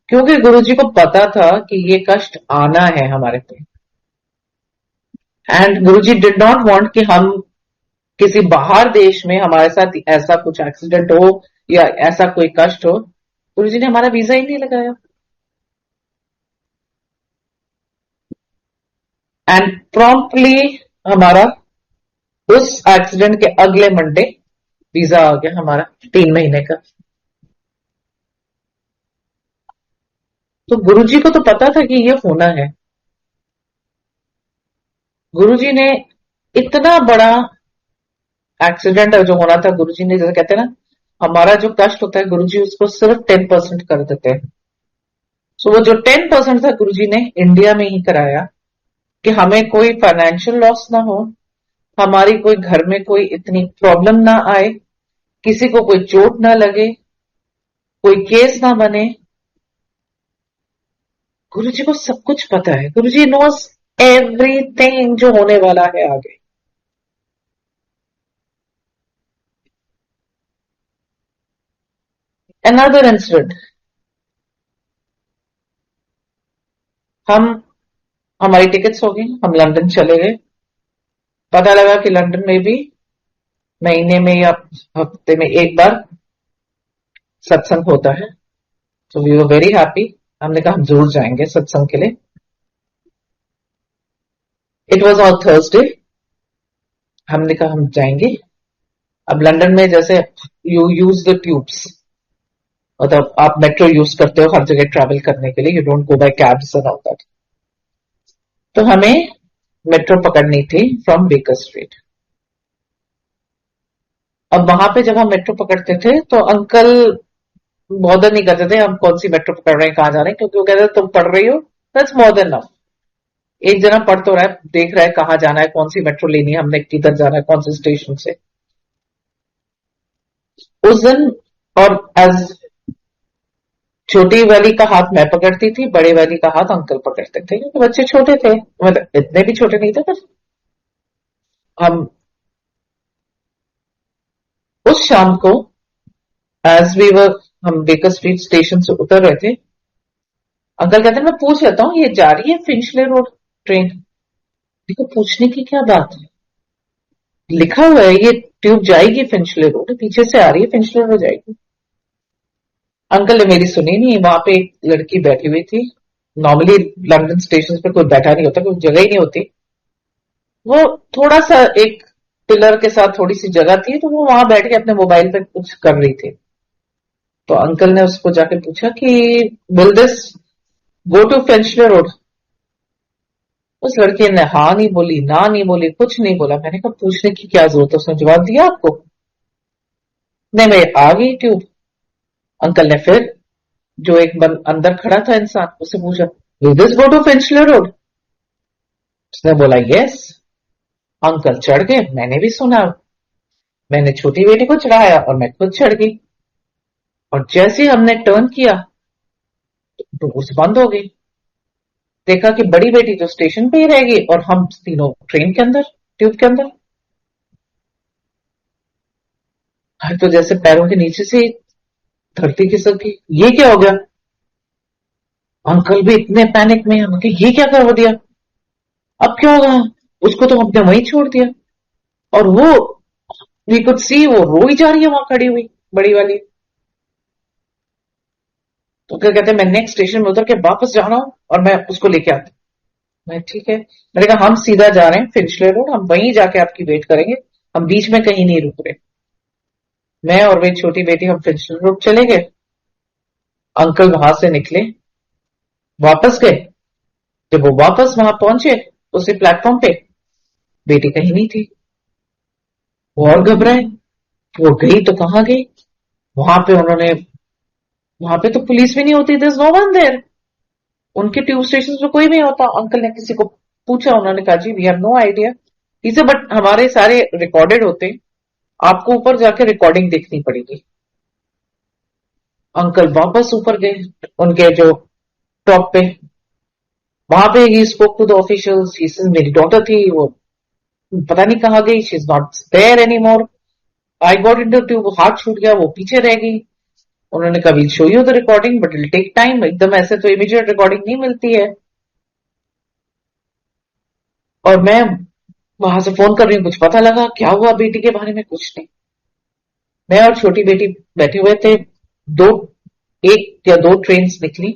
क्योंकि गुरुजी को पता था कि ये कष्ट आना है हमारे पे। And Guruji did not want कि हम किसी बाहर देश में हमारे साथ ऐसा कुछ एक्सीडेंट हो या ऐसा कोई कष्ट हो। गुरुजी ने हमारा वीजा ही नहीं लगाया। एंड प्रॉम्प्टली हमारा उस एक्सीडेंट के अगले मंडे वीजा आ गया हमारा 3 महीने का। तो गुरुजी को तो पता था कि ये होना है। गुरुजी ने इतना बड़ा एक्सीडेंट जो होना था, गुरुजी ने जैसे कहते हैं ना, हमारा जो कष्ट होता है गुरुजी उसको सिर्फ 10% कर देते हैं। सो वो जो 10% था गुरुजी ने इंडिया में ही कराया कि हमें कोई फाइनेंशियल लॉस ना हो, हमारी कोई घर में कोई इतनी प्रॉब्लम ना आए, किसी को कोई चोट ना लगे, कोई केस ना बने। गुरुजी को सब कुछ पता है, गुरुजी नोस एवरीथिंग जो होने वाला है आगे। अनदर इंसिडेंट, हम हमारी टिकट्स हो गई, हम लंदन चले गए। पता लगा कि लंदन में भी महीने में या हफ्ते में एक बार सत्संग होता है। तो वी वर वेरी हैप्पी। हमने कहा हम जरूर जाएंगे सत्संग के लिए। It was on Thursday. हमने कहा हम जाएंगे। अब लंदन में जैसे यू यूज द ट्यूब्स, मतलब आप मेट्रो यूज करते हो हर जगह ट्रैवल करने के लिए, you don't go by cabs and all that. तो हमें मेट्रो पकड़नी थी फ्रॉम बेकर स्ट्रीट। अब वहां पे जब हम मेट्रो पकड़ते थे तो अंकल बॉदर नहीं करते थे हम कौन सी मेट्रो पकड़ रहे हैं, कहाँ जा रहे हैं, क्योंकि वो कहते तुम पढ़ रही हो, दैट्स मोर देन इनफ। एक जना पढ़ तो रहा है, देख रहा है कहाँ जाना है, कौन सी मेट्रो लेनी है, हमने किधर जाना है, कौन से स्टेशन से। उस दिन, और एज छोटी वाली का हाथ मैं पकड़ती थी, बड़े वाली का हाथ अंकल पकड़ते थे, क्योंकि बच्चे छोटे थे, मतलब इतने भी छोटे नहीं थे, पर हम उस शाम को एज वी वर, हम बेकर स्ट्रीट स्टेशन से उतर रहे थे। अंकल कहते हैं मैं पूछ लेता हूँ, ये जा रही है फिंचले रोड ट्रेन? देखो पूछने की क्या बात है, लिखा हुआ है ये ट्यूब जाएगी फिंचले रोड, पीछे से आ रही है फिंचले रोड जाएगी। अंकल ने मेरी सुनी नहीं। वहां पे एक लड़की बैठी हुई थी। नॉर्मली लंदन स्टेशन पे कोई बैठा नहीं होता, कोई जगह ही नहीं होती। वो थोड़ा सा एक पिलर के साथ थोड़ी सी जगह थी, तो वो वहां बैठ के अपने मोबाइल पे कुछ कर रही थी। तो अंकल ने उसको जाके पूछा कि will this go to Finchley road? उस लड़की ने हाँ नहीं बोली, ना नहीं बोली, कुछ नहीं बोला। मैंने कहा पूछने की क्या जरूरत है, उसने जवाब दिया आपको? नहीं, मैं आ गई ट्यूब। अंकल ने फिर जो एक अंदर खड़ा था इंसान, उससे पूछा will this go to Finchley road? उसने बोला यस। अंकल चढ़ गए, मैंने भी सुना। मैंने छोटी बेटी को चढ़ाया और मैं खुद चढ़ गई। और जैसे ही हमने टर्न किया, डोर्स बंद हो गई। देखा कि बड़ी बेटी तो स्टेशन पे ही रह गई और हम तीनों ट्रेन के अंदर, ट्यूब के अंदर। तो जैसे पैरों के नीचे से धरती खिसक गई। ये क्या हो गया? अंकल भी इतने पैनिक में, हम कि ये क्या कर दिया, अब क्या होगा? उसको तो हमने वहीं छोड़ दिया। और वो, वी कुड सी, वो रो ही जा रही है वहां खड़ी हुई, बड़ी वाली। तो क्या कहते हैं, मैं नेक्स्ट स्टेशन में उतर के वापस जा रहा हूँ और मैं उसको लेके आता हूँ। मैं ठीक है, मैंने कहा हम सीधा जा रहे हैं फिंचले रोड, हम वहीं जाके आपकी वेट करेंगे, हम बीच में कहीं नहीं रुक रहे। मैं और मेरी छोटी बेटी हम फिंचले रोड चले गए। अंकल वहां से निकले, वापस गए। जब वो वापस वहां पहुंचे उसी प्लेटफॉर्म पे, बेटी कहीं नहीं थी। वो और घबराए, वो गई तो कहाँ गई। वहां पे उन्होंने, वहां पे तो पुलिस भी नहीं होती, there is no one there. उनके ट्यूब स्टेशन पे कोई नहीं होता। अंकल ने किसी को पूछा, उन्होंने कहा जी वी हैव नो आइडिया। इसे बट हमारे सारे रिकॉर्डेड होते हैं, आपको ऊपर जाके रिकॉर्डिंग देखनी पड़ेगी। अंकल वापस ऊपर गए उनके जो टॉप पे, वहां पे ही स्पोक टू द ऑफिशियल्स। मेरी डॉटर थी, वो पता नहीं कहाँ गई, she is not there any more. I got in tube, हाथ छूट गया, वो पीछे रह गई। उन्होंने कहा will show you the recording but it take time, एकदम ऐसे तो इमीडिएट रिकॉर्डिंग नहीं मिलती है। और मैं वहां से फोन कर रही हूँ, कुछ पता लगा क्या हुआ बेटी के बारे में, कुछ नहीं। मैं और छोटी बेटी बैठे हुए थे। दो, एक या दो ट्रेन निकली,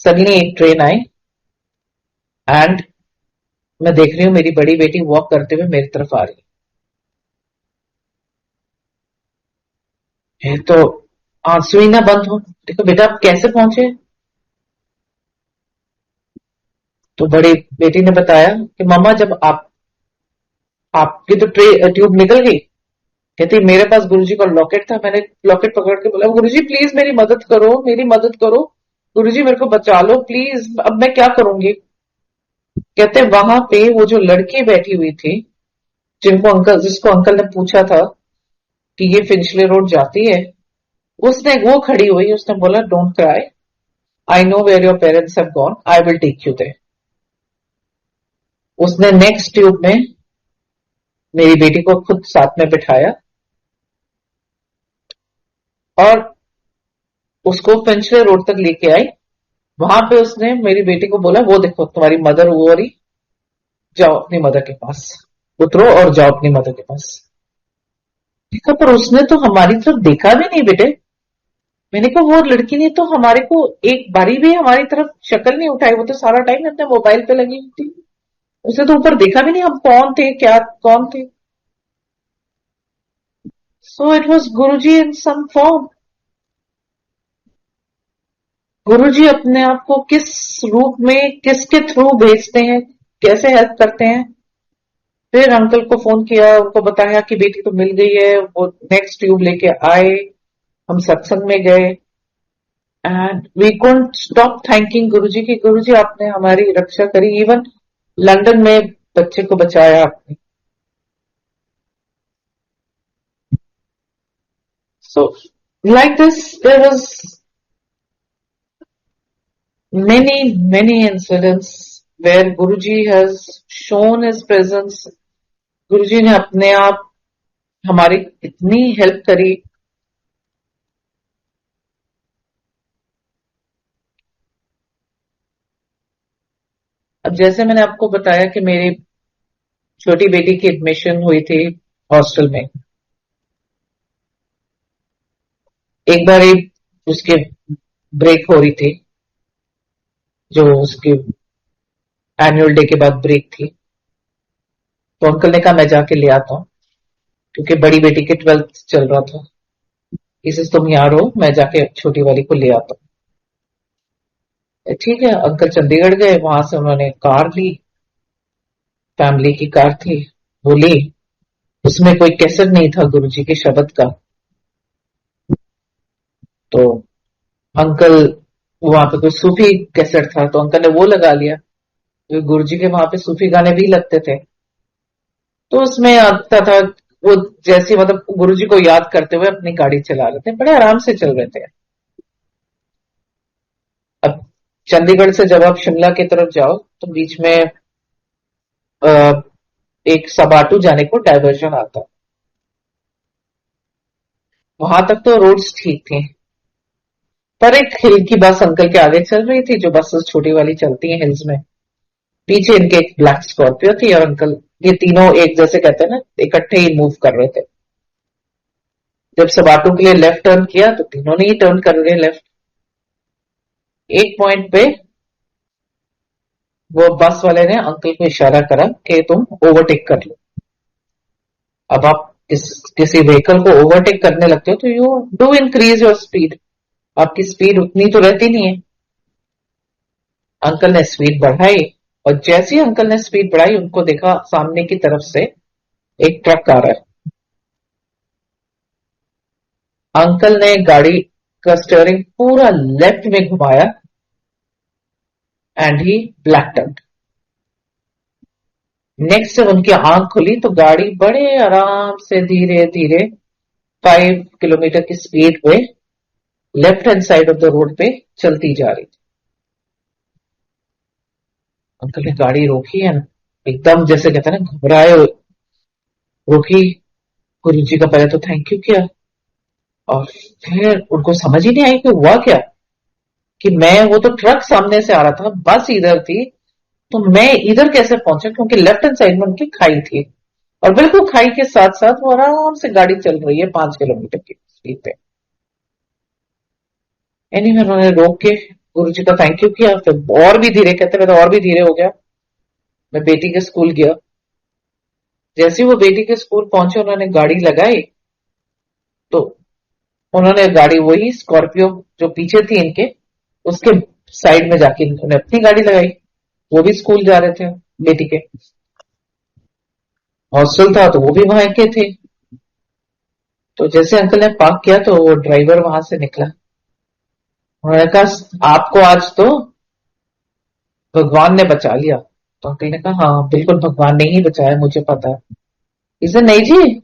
सडनली एक ट्रेन आई, एंड मैं देख रही हूँ मेरी बड़ी बेटी वॉक करते हुए मेरी तरफ आ रही है। तो आंसू ही ना बंद हो, देखो बेटा आप कैसे पहुंचे। तो बड़ी बेटी ने बताया कि मम्मा जब आपकी तो ट्यूब निकल गई, कहती मेरे पास गुरुजी का लॉकेट था, मैंने लॉकेट पकड़ के बोला गुरुजी प्लीज मेरी मदद करो, मेरी मदद करो, गुरुजी मेरे को बचा लो प्लीज, अब मैं क्या करूंगी। कहते वहां पे वो जो लड़की बैठी हुई थी, जिसको अंकल ने पूछा था कि ये फिंचले रोड जाती है, उसने, वो खड़ी हुई, उसने बोला don't cry, I know where your parents have gone, I will take you there. उसने नेक्स्ट ट्यूब में मेरी बेटी को खुद साथ में बिठाया और उसको फिंचले रोड तक लेके आई। वहां पे उसने मेरी बेटी को बोला वो देखो तुम्हारी मदर वो रही, जाओ अपनी मदर के पास, उतरो और जाओ अपनी मदर के पास। देखा, पर उसने तो हमारी तरफ देखा भी नहीं बेटे। मैंने कहा वो लड़की ने तो हमारे को एक बारी भी हमारी तरफ शक्ल नहीं उठाई, वो तो सारा टाइम अपने मोबाइल पे लगी हुई थी। उसने तो ऊपर देखा भी नहीं हम कौन थे, क्या कौन थे। So it was Guruji in some form. Guruji अपने आप को किस रूप में, किसके थ्रू भेजते हैं, कैसे हेल्प करते हैं। फिर अंकल को फोन किया, उनको बताया कि बेटी तो मिल गई है, वो नेक्स्ट ट्यूब लेके आए, हम सत्संग में गए। And we couldn't stop thanking Guruji की, गुरुजी आपने हमारी रक्षा करी, इवन लंदन में बच्चे को बचाया आपने। So like this there was many incidents where Guruji has shown his presence. Guruji ने अपने आप हमारी इतनी हेल्प करी। अब जैसे मैंने आपको बताया कि मेरी छोटी बेटी की एडमिशन हुई थी हॉस्टल में, एक बार उसके ब्रेक हो रही थी, जो उसके एनुअल डे के बाद ब्रेक थी। तो अंकल ने कहा मैं जाके ले आता हूँ, क्योंकि बड़ी बेटी के 12th चल रहा था। इसे तुम यहाँ रहो, मैं जाके छोटी वाली को ले आता हूँ। ठीक है, अंकल चंडीगढ़ गए, वहां से उन्होंने कार ली, फैमिली की कार थी, वो ली। उसमें कोई कैसेट नहीं था गुरुजी के शब्द का। तो अंकल, वहां पे कोई सूफी कैसेट था तो अंकल ने वो लगा लिया, क्योंकि गुरुजी के वहां पे सूफी गाने भी लगते थे। तो उसमें आता था, वो जैसे मतलब गुरुजी को याद करते हुए अपनी गाड़ी चला रहे थे, बड़े आराम से चल रहे थे। अब चंडीगढ़ से जब आप शिमला की तरफ जाओ तो बीच में अ, एक सबाटू जाने को डायवर्जन आता है। वहां तक तो रोड्स ठीक थी, पर एक हिल की बस अंकल के आगे चल रही थी, जो बसेस छोटी वाली चलती हैं हिल्स में। पीछे इनके एक ब्लैक स्कॉर्पियो थी, और अंकल ये तीनों एक जैसे कहते हैं ना, इकट्ठे ही मूव कर रहे थे। जब सब ऑटो के लिए लेफ्ट टर्न किया तो तीनों ने ही टर्न कर रहे लेफ्ट। एक पॉइंट पे वो बस वाले ने अंकल को इशारा करा कि तुम ओवरटेक कर लो। अब आप किसी व्हीकल को ओवरटेक करने लगते हो तो you do increase your speed. आपकी स्पीड उतनी तो रहती नहीं है। अंकल ने स्पीड बढ़ाई, और जैसे ही अंकल ने स्पीड बढ़ाई, उनको देखा सामने की तरफ से एक ट्रक आ रहा है। अंकल ने गाड़ी का स्टीयरिंग पूरा लेफ्ट में घुमाया, एंड ही ब्लैक। नेक्स्ट जब उनकी आंख खुली तो गाड़ी बड़े आराम से धीरे धीरे 5 किलोमीटर की स्पीड पे left hand side of the road पे चलती जा रही थी। अंकल ने गाड़ी रोकी है, एकदम जैसे कहते हैं ना, घबराए रोकी। गुरु जी का पहले तो थैंक यू किया, और फिर उनको समझ ही नहीं आई कि हुआ क्या। कि मैं, वो तो ट्रक सामने से आ रहा था, बस इधर थी, तो मैं इधर कैसे पहुंचा, क्योंकि लेफ्ट हैंड साइड में उनकी खाई थी, और बिल्कुल खाई के साथ साथ वो आराम से गाड़ी चल रही है 5 किलोमीटर की स्पीड पे। एनीवे उन्होंने रोक के गुरु जी का थैंक यू किया, फिर और भी धीरे, कहते मैं तो और भी धीरे हो गया। मैं बेटी के स्कूल गया। जैसे ही वो बेटी के स्कूल पहुंचे, उन्होंने गाड़ी लगाई, तो उन्होंने गाड़ी, वही स्कॉर्पियो जो पीछे थी इनके, उसके साइड में जाके उन्होंने अपनी गाड़ी लगाई। वो भी स्कूल जा रहे थे बेटी के। हॉस्टल था तो वो भी वहां के थे। तो जैसे अंकल ने पार्क किया तो वो ड्राइवर वहां से निकला। उन्होंने कहा आपको आज तो भगवान ने बचा लिया। तो अंकल ने कहा हाँ बिल्कुल, भगवान ने ही बचाया, मुझे पता है। इसे नहीं जी,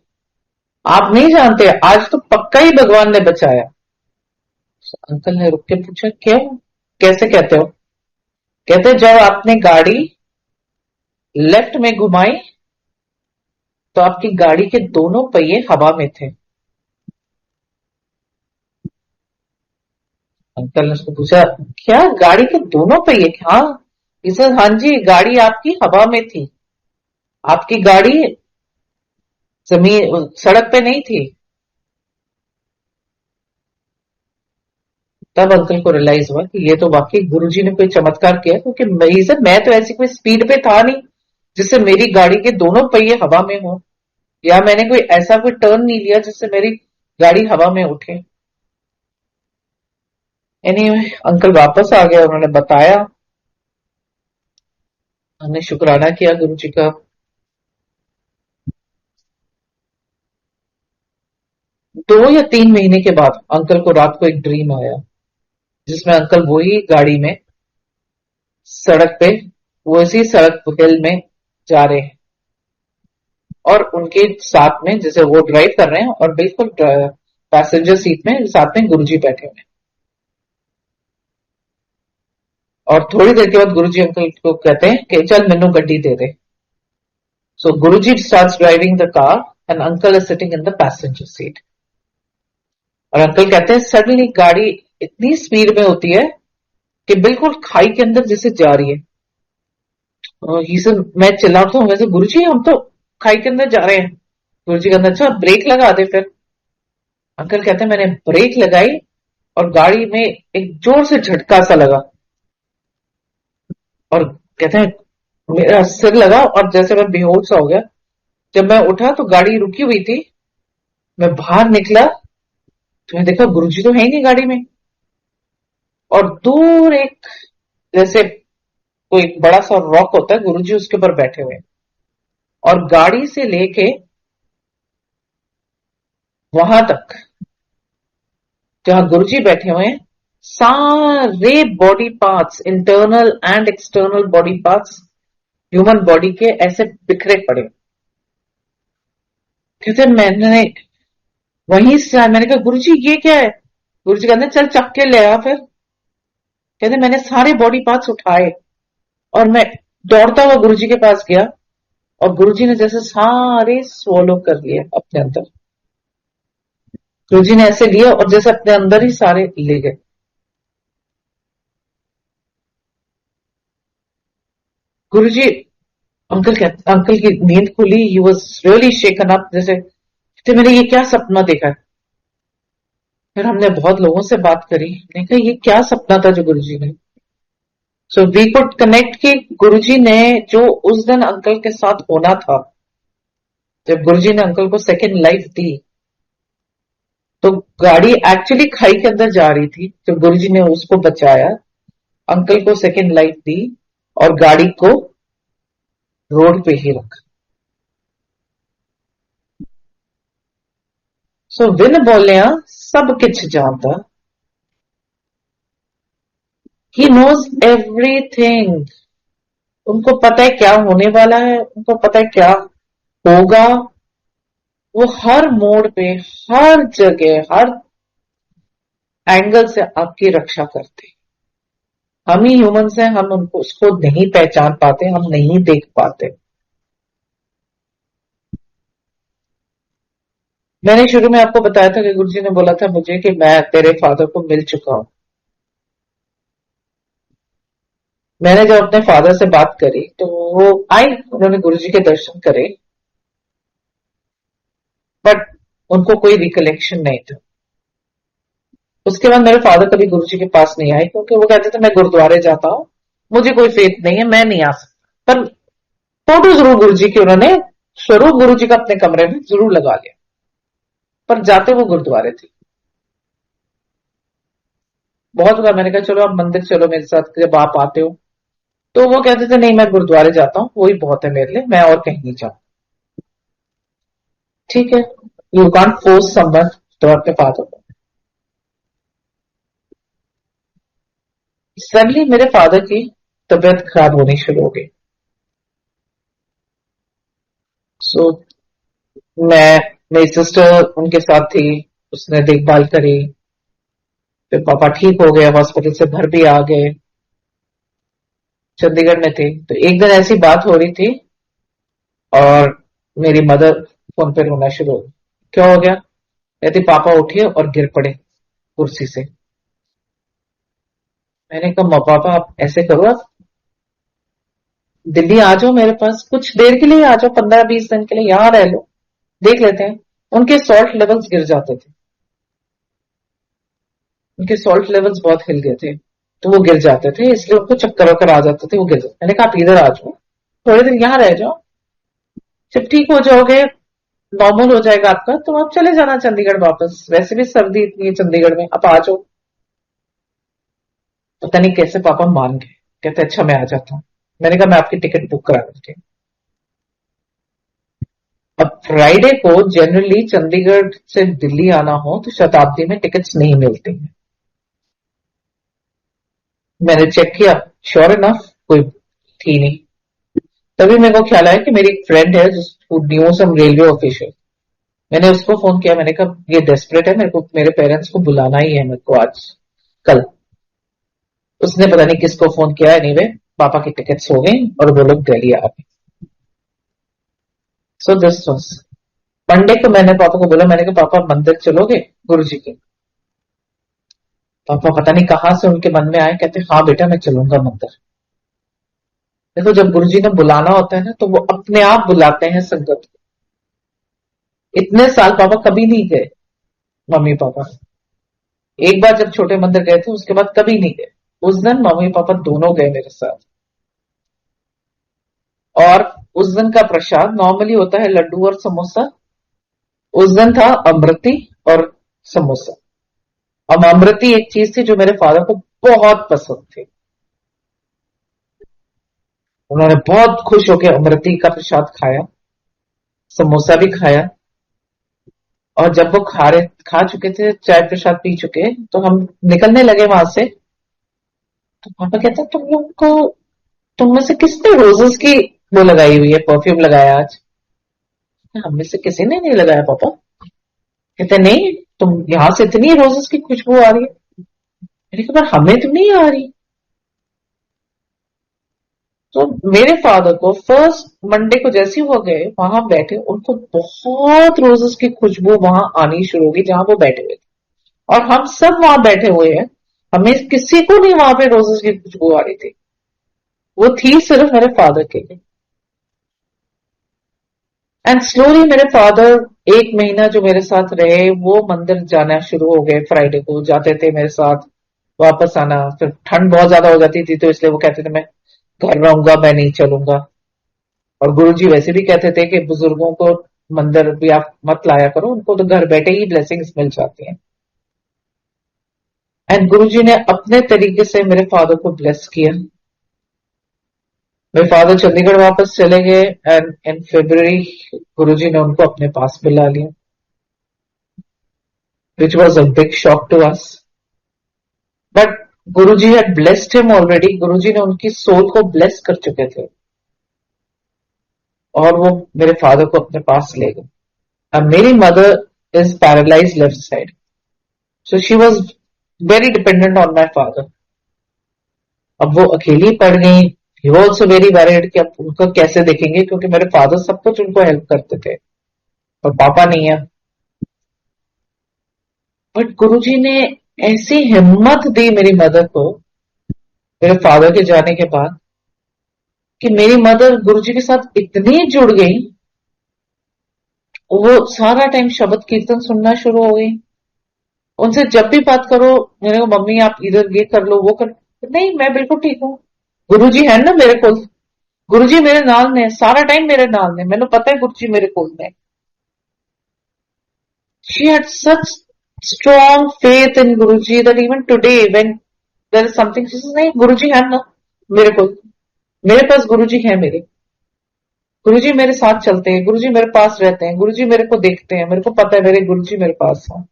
आप नहीं जानते, आज तो पक्का ही भगवान ने बचाया। अंकल ने रुक के पूछा क्यों, कैसे कहते हो? कहते जब आपने गाड़ी लेफ्ट में घुमाई तो आपकी गाड़ी के दोनों पहिए हवा में थे। अंकल ने उसको पूछा क्या गाड़ी के दोनों पहिए? हाँ। इसे हाँ जी, गाड़ी आपकी हवा में थी, आपकी गाड़ी जमीन सड़क पे नहीं थी। तब अंकल को रियलाइज हुआ कि ये तो वाकई गुरुजी ने कोई चमत्कार किया, क्योंकि मैं तो ऐसी कोई स्पीड पे था नहीं जिससे मेरी गाड़ी के दोनों पहिए हवा में हो, या मैंने कोई ऐसा कोई टर्न नहीं लिया जिससे मेरी गाड़ी हवा में उठे। एनीवे अंकल वापस आ गया, उन्होंने बताया, हमने शुक्राना किया गुरु जी का। 2 या 3 महीने के बाद अंकल को रात को एक ड्रीम आया, जिसमें अंकल वही गाड़ी में सड़क पे, वो इसी सड़क हिल में जा रहे हैं, और उनके साथ में जैसे वो ड्राइव कर रहे हैं, और बिल्कुल पैसेंजर सीट में साथ में गुरुजी बैठे हुए हैं। और थोड़ी देर के बाद गुरुजी अंकल को कहते हैं कि चल मैनू गड्डी दे दे। So Guruji starts driving the car, and uncle is sitting in the passenger seat. और अंकल कहते हैं सडनली गाड़ी इतनी स्पीड में होती है कि बिल्कुल खाई के अंदर जैसे जा रही है। मैं चिल्लाता हूँ वैसे, गुरुजी हम तो खाई के अंदर जा रहे हैं। गुरुजी कहते अच्छा ब्रेक लगा दे फिर। अंकल कहते हैं मैंने ब्रेक लगाई, और गाड़ी में एक जोर से झटका सा लगा, और कहते हैं मेरा सिर लगा, और जैसे मैं बेहोश सा हो गया। जब मैं उठा तो गाड़ी रुकी हुई थी। मैं बाहर निकला तो मैं देखा गुरुजी तो है नहीं गाड़ी में, और दूर एक जैसे कोई बड़ा सा रॉक होता है, गुरुजी उसके ऊपर बैठे हुए हैं। और गाड़ी से लेके वहां तक जहां गुरुजी बैठे हुए हैं, सारे body parts, internal and external body parts human body के ऐसे बिखरे पड़े। कहते मैंने वहीं से मैंने कहा गुरुजी ये क्या है? गुरुजी कहते चल चक के ले आ फिर। कहते मैंने सारे बॉडी पार्ट्स उठाए, और मैं दौड़ता हुआ गुरुजी के पास गया, और गुरुजी ने जैसे सारे स्वॉलो कर लिए अपने अंदर। गुरुजी ने ऐसे लिया और जैसे अपने अंदर ही सारे ले गए। गुरुजी, अंकल की नींद खुली, he was really shaken up, जैसे तो मैंने ये क्या सपना देखा है। फिर हमने बहुत लोगों से बात करी, मैंने कहा ये क्या सपना था जो गुरुजी ने। सो वी कुड कनेक्ट कि गुरुजी ने जो उस दिन अंकल के साथ होना था, जब गुरुजी ने अंकल को सेकेंड लाइफ दी, तो गाड़ी एक्चुअली खाई के अंदर जा रही थी, तो गुरुजी ने उसको बचाया, अंकल को सेकेंड लाइफ दी और गाड़ी को रोड पे ही रखा। सो विन बोलिया सब कुछ जानता, ही नोज एवरीथिंग। उनको पता है क्या होने वाला है, उनको पता है क्या होगा। वो हर मोड़ पे, हर जगह, हर एंगल से आपकी रक्षा करते। हम ही ह्यूमंस हैं, हम उनको उसको नहीं पहचान पाते, हम नहीं देख पाते। मैंने शुरू में आपको बताया था कि गुरुजी ने बोला था मुझे कि मैं तेरे फादर को मिल चुका हूं। मैंने जब अपने फादर से बात करी तो वो आई, उन्होंने गुरुजी के दर्शन करे, बट उनको कोई रिकलेक्शन नहीं था। उसके बाद मेरे फादर कभी गुरुजी के पास नहीं आए, क्योंकि वो कहते थे मैं गुरुद्वारे जाता हूँ, मुझे कोई फेथ नहीं है, मैं नहीं आ सकता। पर फोटो जरूर गुरुजी की उन्होंने, स्वरूप गुरुजी का अपने कमरे में जरूर लगा लिया, पर जाते वो गुरुद्वारे थे। बहुत बार मैंने कहा चलो आप मंदिर चलो मेरे साथ जब आप आते हो, तो वो कहते थे नहीं मैं गुरुद्वारे जाता हूँ, वही बहुत है मेरे लिए, मैं और कहीं नहीं जाता। ठीक है, you can't force someone to अपने फादर। सडनली मेरे फादर की तबीयत खराब होनी शुरू हो गई। सो मैं, मेरी सिस्टर उनके साथ थी, उसने देखभाल करी। फिर पापा ठीक हो गए, हॉस्पिटल से घर भी आ गए, चंडीगढ़ में थे। तो एक दिन ऐसी बात हो रही थी और मेरी मदर फोन पे रोना शुरू हो गई। क्या हो गया? कहती पापा उठिए और गिर पड़े कुर्सी से। मैंने कहा पापा आप ऐसे करो, आप दिल्ली आ जाओ मेरे पास, कुछ देर के लिए आ जाओ, 15-20 दिन के लिए यहां रह लो, देख लेते हैं। उनके सॉल्ट लेवल्स गिर जाते थे, उनके सॉल्ट लेवल्स बहुत हिल गए थे, तो वो गिर जाते थे, इसलिए उनको चक्कर वक्कर आ जाते थे, वो गिर जाते। मैंने कहा आप इधर आ जाओ, थोड़े दिन यहां रह जाओ, जब ठीक हो जाओगे, नॉर्मल हो जाएगा आपका, तो आप चले जाना चंडीगढ़ वापस, वैसे भी सर्दी इतनी है चंडीगढ़ में, आप आ जाओ। पता नहीं कैसे पापा मान गए, कहते अच्छा मैं आ जाता हूँ। मैंने कहा मैं आपकी टिकट बुक करा देती हूँ। अब फ्राइडे को जनरली चंडीगढ़ से दिल्ली आना हो तो शताब्दी में टिकट्स नहीं मिलती हैं। मैंने चेक किया, श्योर इनफ कोई थी नहीं। तभी मेरे को ख्याल आया कि मेरी एक फ्रेंड है जिसको न्यू सम रेलवे ऑफिशियल, मैंने उसको फोन किया, मैंने कहा ये डेस्परेट है, मेरे को मेरे पेरेंट्स को बुलाना ही है मेरे को आज कल। उसने पता नहीं किसको फोन किया, एनीवे पापा की टिकट्स हो गई और वो लोग दिल्ली आ गए। सो दिस वाज मंडे को। मैंने पापा को बोला, मैंने कहा पापा मंदिर चलोगे गुरु जी के? पापा पता नहीं कहां से उनके मन में आए, कहते हाँ बेटा मैं चलूंगा मंदिर। देखो जब गुरु जी ने बुलाना होता है ना, तो वो अपने आप बुलाते हैं संगत को। इतने साल पापा कभी नहीं गए, मम्मी पापा एक बार जब छोटे मंदिर गए थे, उसके बाद कभी नहीं गए। उस दिन मम्मी पापा दोनों गए मेरे साथ। और उस दिन का प्रसाद नॉर्मली होता है लड्डू और समोसा, उस दिन था अमृति और समोसा। अब अमृति एक चीज थी जो मेरे फादर को बहुत पसंद थी, उन्होंने बहुत खुश होकर अमृति का प्रसाद खाया, समोसा भी खाया। और जब वो खा चुके थे, चाय प्रसाद पी चुके, तो हम निकलने लगे वहां से। तो पापा कहते तुम लोग को, तुम में से किसने रोजेस की वो लगाई हुई है, परफ्यूम लगाया आज? हम में से किसी ने नहीं लगाया पापा। कहते नहीं, तुम यहां से इतनी रोजेस की खुशबू आ रही है। मैंने कहा पर हमें तो नहीं आ रही। तो मेरे फादर को फर्स्ट मंडे को जैसे ही वो गए वहां बैठे, उनको बहुत रोजेस की खुशबू वहां आनी शुरू होगी जहां वो बैठे हुए थे। और हम सब वहां बैठे हुए हैं, हमें किसी को नहीं वहां पे रोजेस की खुशबू आ रही थी, वो थी सिर्फ मेरे फादर के लिए। एंड स्लोली मेरे फादर एक महीना जो मेरे साथ रहे, वो मंदिर जाना शुरू हो गए, फ्राइडे को जाते थे मेरे साथ, वापस आना। फिर ठंड बहुत ज्यादा हो जाती थी तो इसलिए वो कहते थे मैं घर रहूंगा, मैं नहीं चलूंगा। और गुरुजी वैसे भी कहते थे कि बुजुर्गों को मंदिर भी आप मत लाया करो, उनको तो घर बैठे ही ब्लेसिंग्स मिल जाती हैं। एंड गुरुजी ने अपने तरीके से मेरे फादर को ब्लेस किया। मेरे फादर चंडीगढ़ वापस चले गए एंड इन February गुरुजी ने उनको अपने पास बुला लिया, which was a big shock to us. But Guruji had blessed him already, Guruji ने उनकी सोल को ब्लेस कर चुके थे और वो मेरे फादर को अपने पास ले गए। अब मेरी mother is paralyse left side, so she was very dependent on my father. अब वो अकेली पड़ गई, he was also very worried कि अब उनको कैसे देखेंगे, क्योंकि मेरे फादर सब कुछ उनको हेल्प करते थे और पापा नहीं है। बट गुरुजी ने ऐसी हिम्मत दी मेरी मदर को मेरे फादर के जाने के बाद कि मेरी मदर गुरुजी के साथ इतनी जुड़ गई, वो सारा टाइम शब्द कीर्तन सुनना शुरू हो गई। उनसे जब भी बात करो, मेरे को मम्मी आप इधर ये कर लो वो कर, नहीं मैं बिल्कुल ठीक हूँ, गुरुजी है ना मेरे को, गुरुजी मेरे नाल ने, सारा टाइम मेरे नाल ने, मैंने पता है गुरुजी मेरे कोल ने। She had such strong faith in Guruji that even today when there is something, she says, नहीं गुरुजी है ना मेरे को, मेरे पास गुरुजी है मेरे, गुरुजी मेरे साथ चलते हैं, गुरुजी मेरे पास रहते हैं, गुरुजी मेरे को देखते हैं, मेरे को पता है मेरे गुरुजी मेरे पास है।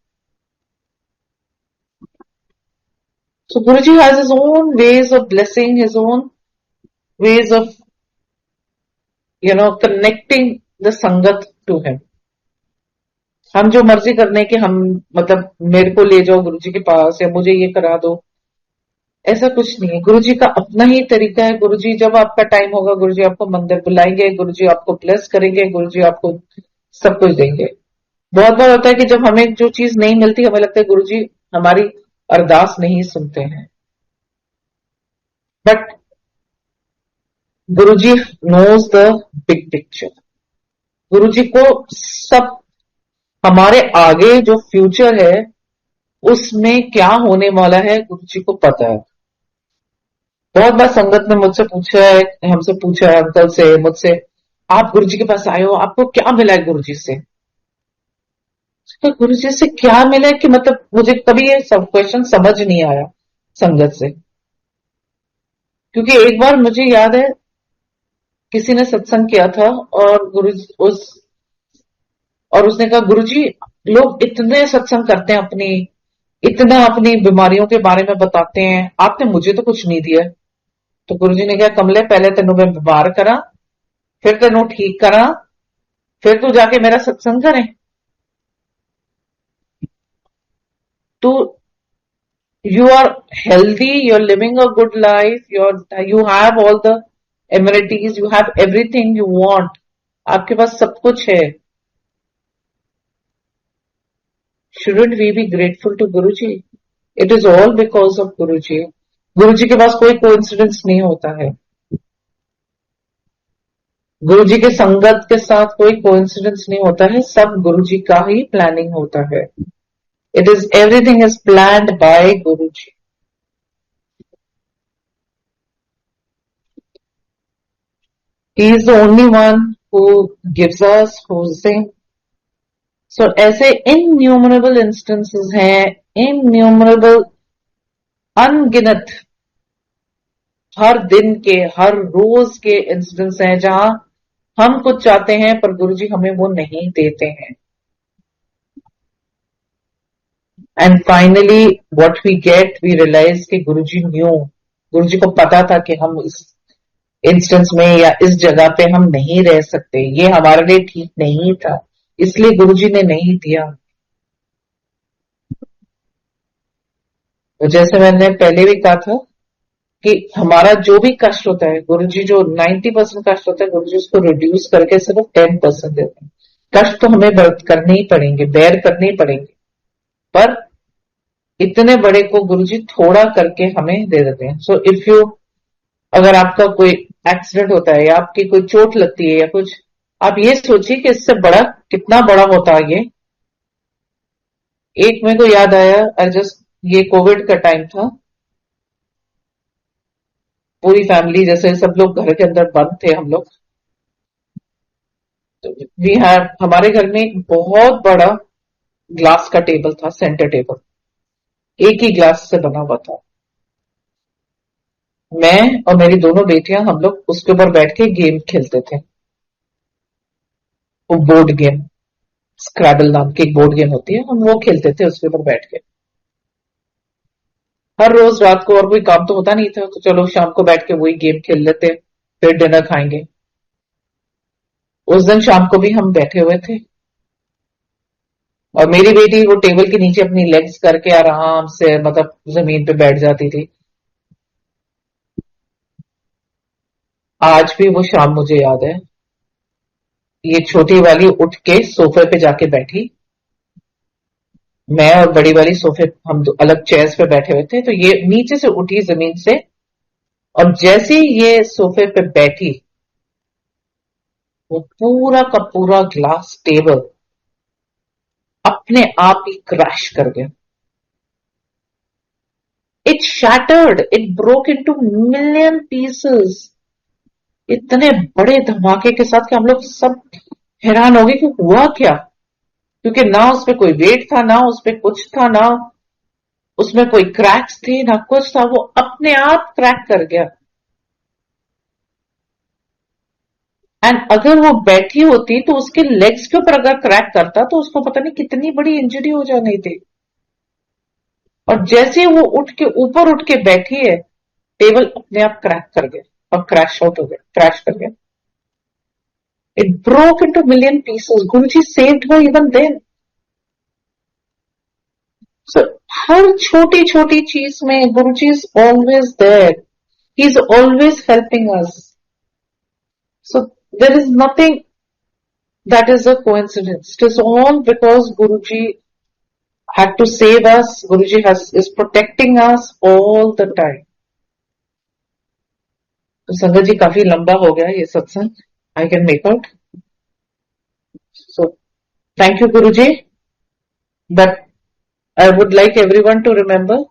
So Guruji has his own ways of blessing, his own ways of connecting the sangat to him. हम जो मर्जी करने के हम, मतलब मेरे को ले जाओ गुरुजी के पास या मुझे ये करा दो, ऐसा कुछ नहीं है। गुरुजी का अपना ही तरीका है। गुरुजी जब आपका टाइम होगा, गुरुजी आपको मंदिर बुलाएंगे, गुरुजी आपको ब्लेस करेंगे, गुरुजी आपको सब कुछ देंगे। बहुत बार होता है कि जब हमें जो चीज नहीं मिलती, हमें लगता है गुरुजी हमारी अरदास नहीं सुनते हैं, but Guruji knows the big picture. Guruji को सब, हमारे आगे जो फ्यूचर है उसमें क्या होने वाला है गुरुजी को पता है। बहुत बार संगत ने मुझसे पूछा है, हमसे पूछा है, अंकल से, मुझसे, आप गुरुजी के पास आए हो, आपको क्या मिला है गुरुजी से? तो गुरुजी से क्या मिला है कि मतलब मुझे कभी ये सब क्वेश्चन समझ नहीं आया संगत से। क्योंकि एक बार मुझे याद है किसी ने सत्संग किया था और उसने कहा गुरुजी लोग इतने सत्संग करते हैं, इतना अपनी बीमारियों के बारे में बताते हैं, आपने मुझे तो कुछ नहीं दिया। तो गुरुजी ने कहा कमले पहले तेनों मैं बीमार करा, फिर तेनों ठीक करा, फिर तू जाके मेरा सत्संग करे। तो you are healthy, you're living a good life, you have all the amenities, you have everything you want, आपके पास सब कुछ है। Shouldn't we be grateful to Guruji? It is all because of Guruji. गुरुजी के पास कोई कोइंसिडेंस नहीं होता है, गुरुजी के संगत के साथ कोई कोइंसिडेंस नहीं होता है, सब गुरुजी का ही प्लानिंग होता है। It is everything is planned by Guruji. He is the only one who gives us, who sing. So ऐसे इनन्यूमरेबल इंस्टेंसेस हैं, इनन्यूमरेबल, अनगिनत, हर दिन के, हर रोज के इंसिडेंट्स हैं जहां हम कुछ चाहते हैं पर गुरुजी हमें वो नहीं देते हैं। And finally what we get, we realise कि गुरुजी न्यू, गुरुजी को पता था कि हम इस इंस्टेंस में या इस जगह पे हम नहीं रह सकते, ये हमारे लिए ठीक नहीं था, इसलिए गुरुजी ने नहीं दिया। तो जैसे मैंने पहले भी कहा था कि हमारा जो भी कष्ट होता है, गुरुजी जो 90% कष्ट होता है, गुरुजी उसको रिड्यूस करके सिर्फ 10% देते हैं। कष्ट तो हमें करने ही पड़ेंगे, बेयर करने ही पड़ेंगे, पर इतने बड़े को गुरुजी थोड़ा करके हमें दे देते हैं। सो इफ यू, अगर आपका कोई एक्सीडेंट होता है या आपकी कोई चोट लगती है या कुछ, आप ये सोचिए कि इससे बड़ा कितना बड़ा होता है ये। एक मेरे को याद आया, जस्ट ये कोविड का टाइम था, पूरी फैमिली जैसे सब लोग घर के अंदर बंद थे हम लोग, तो वी हैव, हमारे घर में एक बहुत बड़ा ग्लास का टेबल था, सेंटर टेबल, एक ही ग्लास से बना हुआ था। मैं और मेरी दोनों बेटियां, हम लोग उसके ऊपर बैठ के गेम खेलते थे, वो बोर्ड गेम, स्क्रैबल नाम की एक बोर्ड गेम होती है, हम वो खेलते थे उसके ऊपर बैठ के। हर रोज रात को और कोई काम तो होता नहीं था, तो चलो शाम को बैठ के वही गेम खेल लेते, फिर डिनर खाएंगे। उस दिन शाम को भी हम बैठे हुए थे, और मेरी बेटी वो टेबल के नीचे अपनी लेग्स करके आराम से मतलब जमीन पे बैठ जाती थी। आज भी वो शाम मुझे याद है, ये छोटी वाली उठ के सोफे पे जाके बैठी, मैं और बड़ी वाली सोफे, हम अलग चेयर्स पे बैठे हुए थे, तो ये नीचे से उठी जमीन से, और जैसे ही ये सोफे पे बैठी, वो पूरा का पूरा ग्लास टेबल अपने आप ही क्रैश कर गया। It shattered, it broke into million pieces, इतने बड़े धमाके के साथ कि हम लोग सब हैरान हो गए कि हुआ क्या, क्योंकि ना उसपे कोई वेट था, ना उसपे कुछ था, ना उसमें कोई क्रैक्स थी, ना कुछ था, वो अपने आप क्रैक कर गया। एंड अगर वो बैठी होती तो उसके लेग्स के ऊपर अगर क्रैक करता तो उसको पता नहीं कितनी बड़ी इंजरी हो जानी थी। और जैसे ही वो उठ के ऊपर उठ के बैठी है, टेबल अपने आप क्रैक कर गया और क्रैश आउट हो गया, क्रैश कर गया। It broke into million pieces, Guruji saved her even then. So हर छोटी छोटी चीज में Guruji is always there, he is always helping us. So there is nothing that is a coincidence. It is all because Guruji had to save us. Guruji is protecting us all the time. तो संगत जी काफी लंबा हो गया ये सत्संग, I can make out. So thank you Guruji, but I would like everyone to remember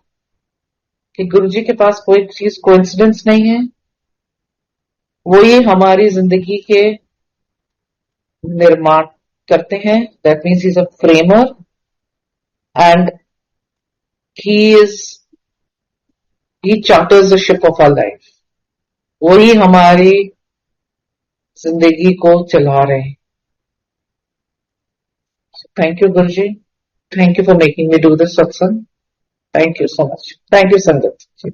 कि गुरुजी के पास कोई चीज कोइंसिडेंस नहीं है, वो ही हमारी जिंदगी के निर्माण करते हैं। That means he is a framer, and he is, he charters the ship of our life, वही हमारी जिंदगी को चला रहे हैं। Thank you Guruji, thank you for making me do this satsang, thank you so much, thank you sangat ji.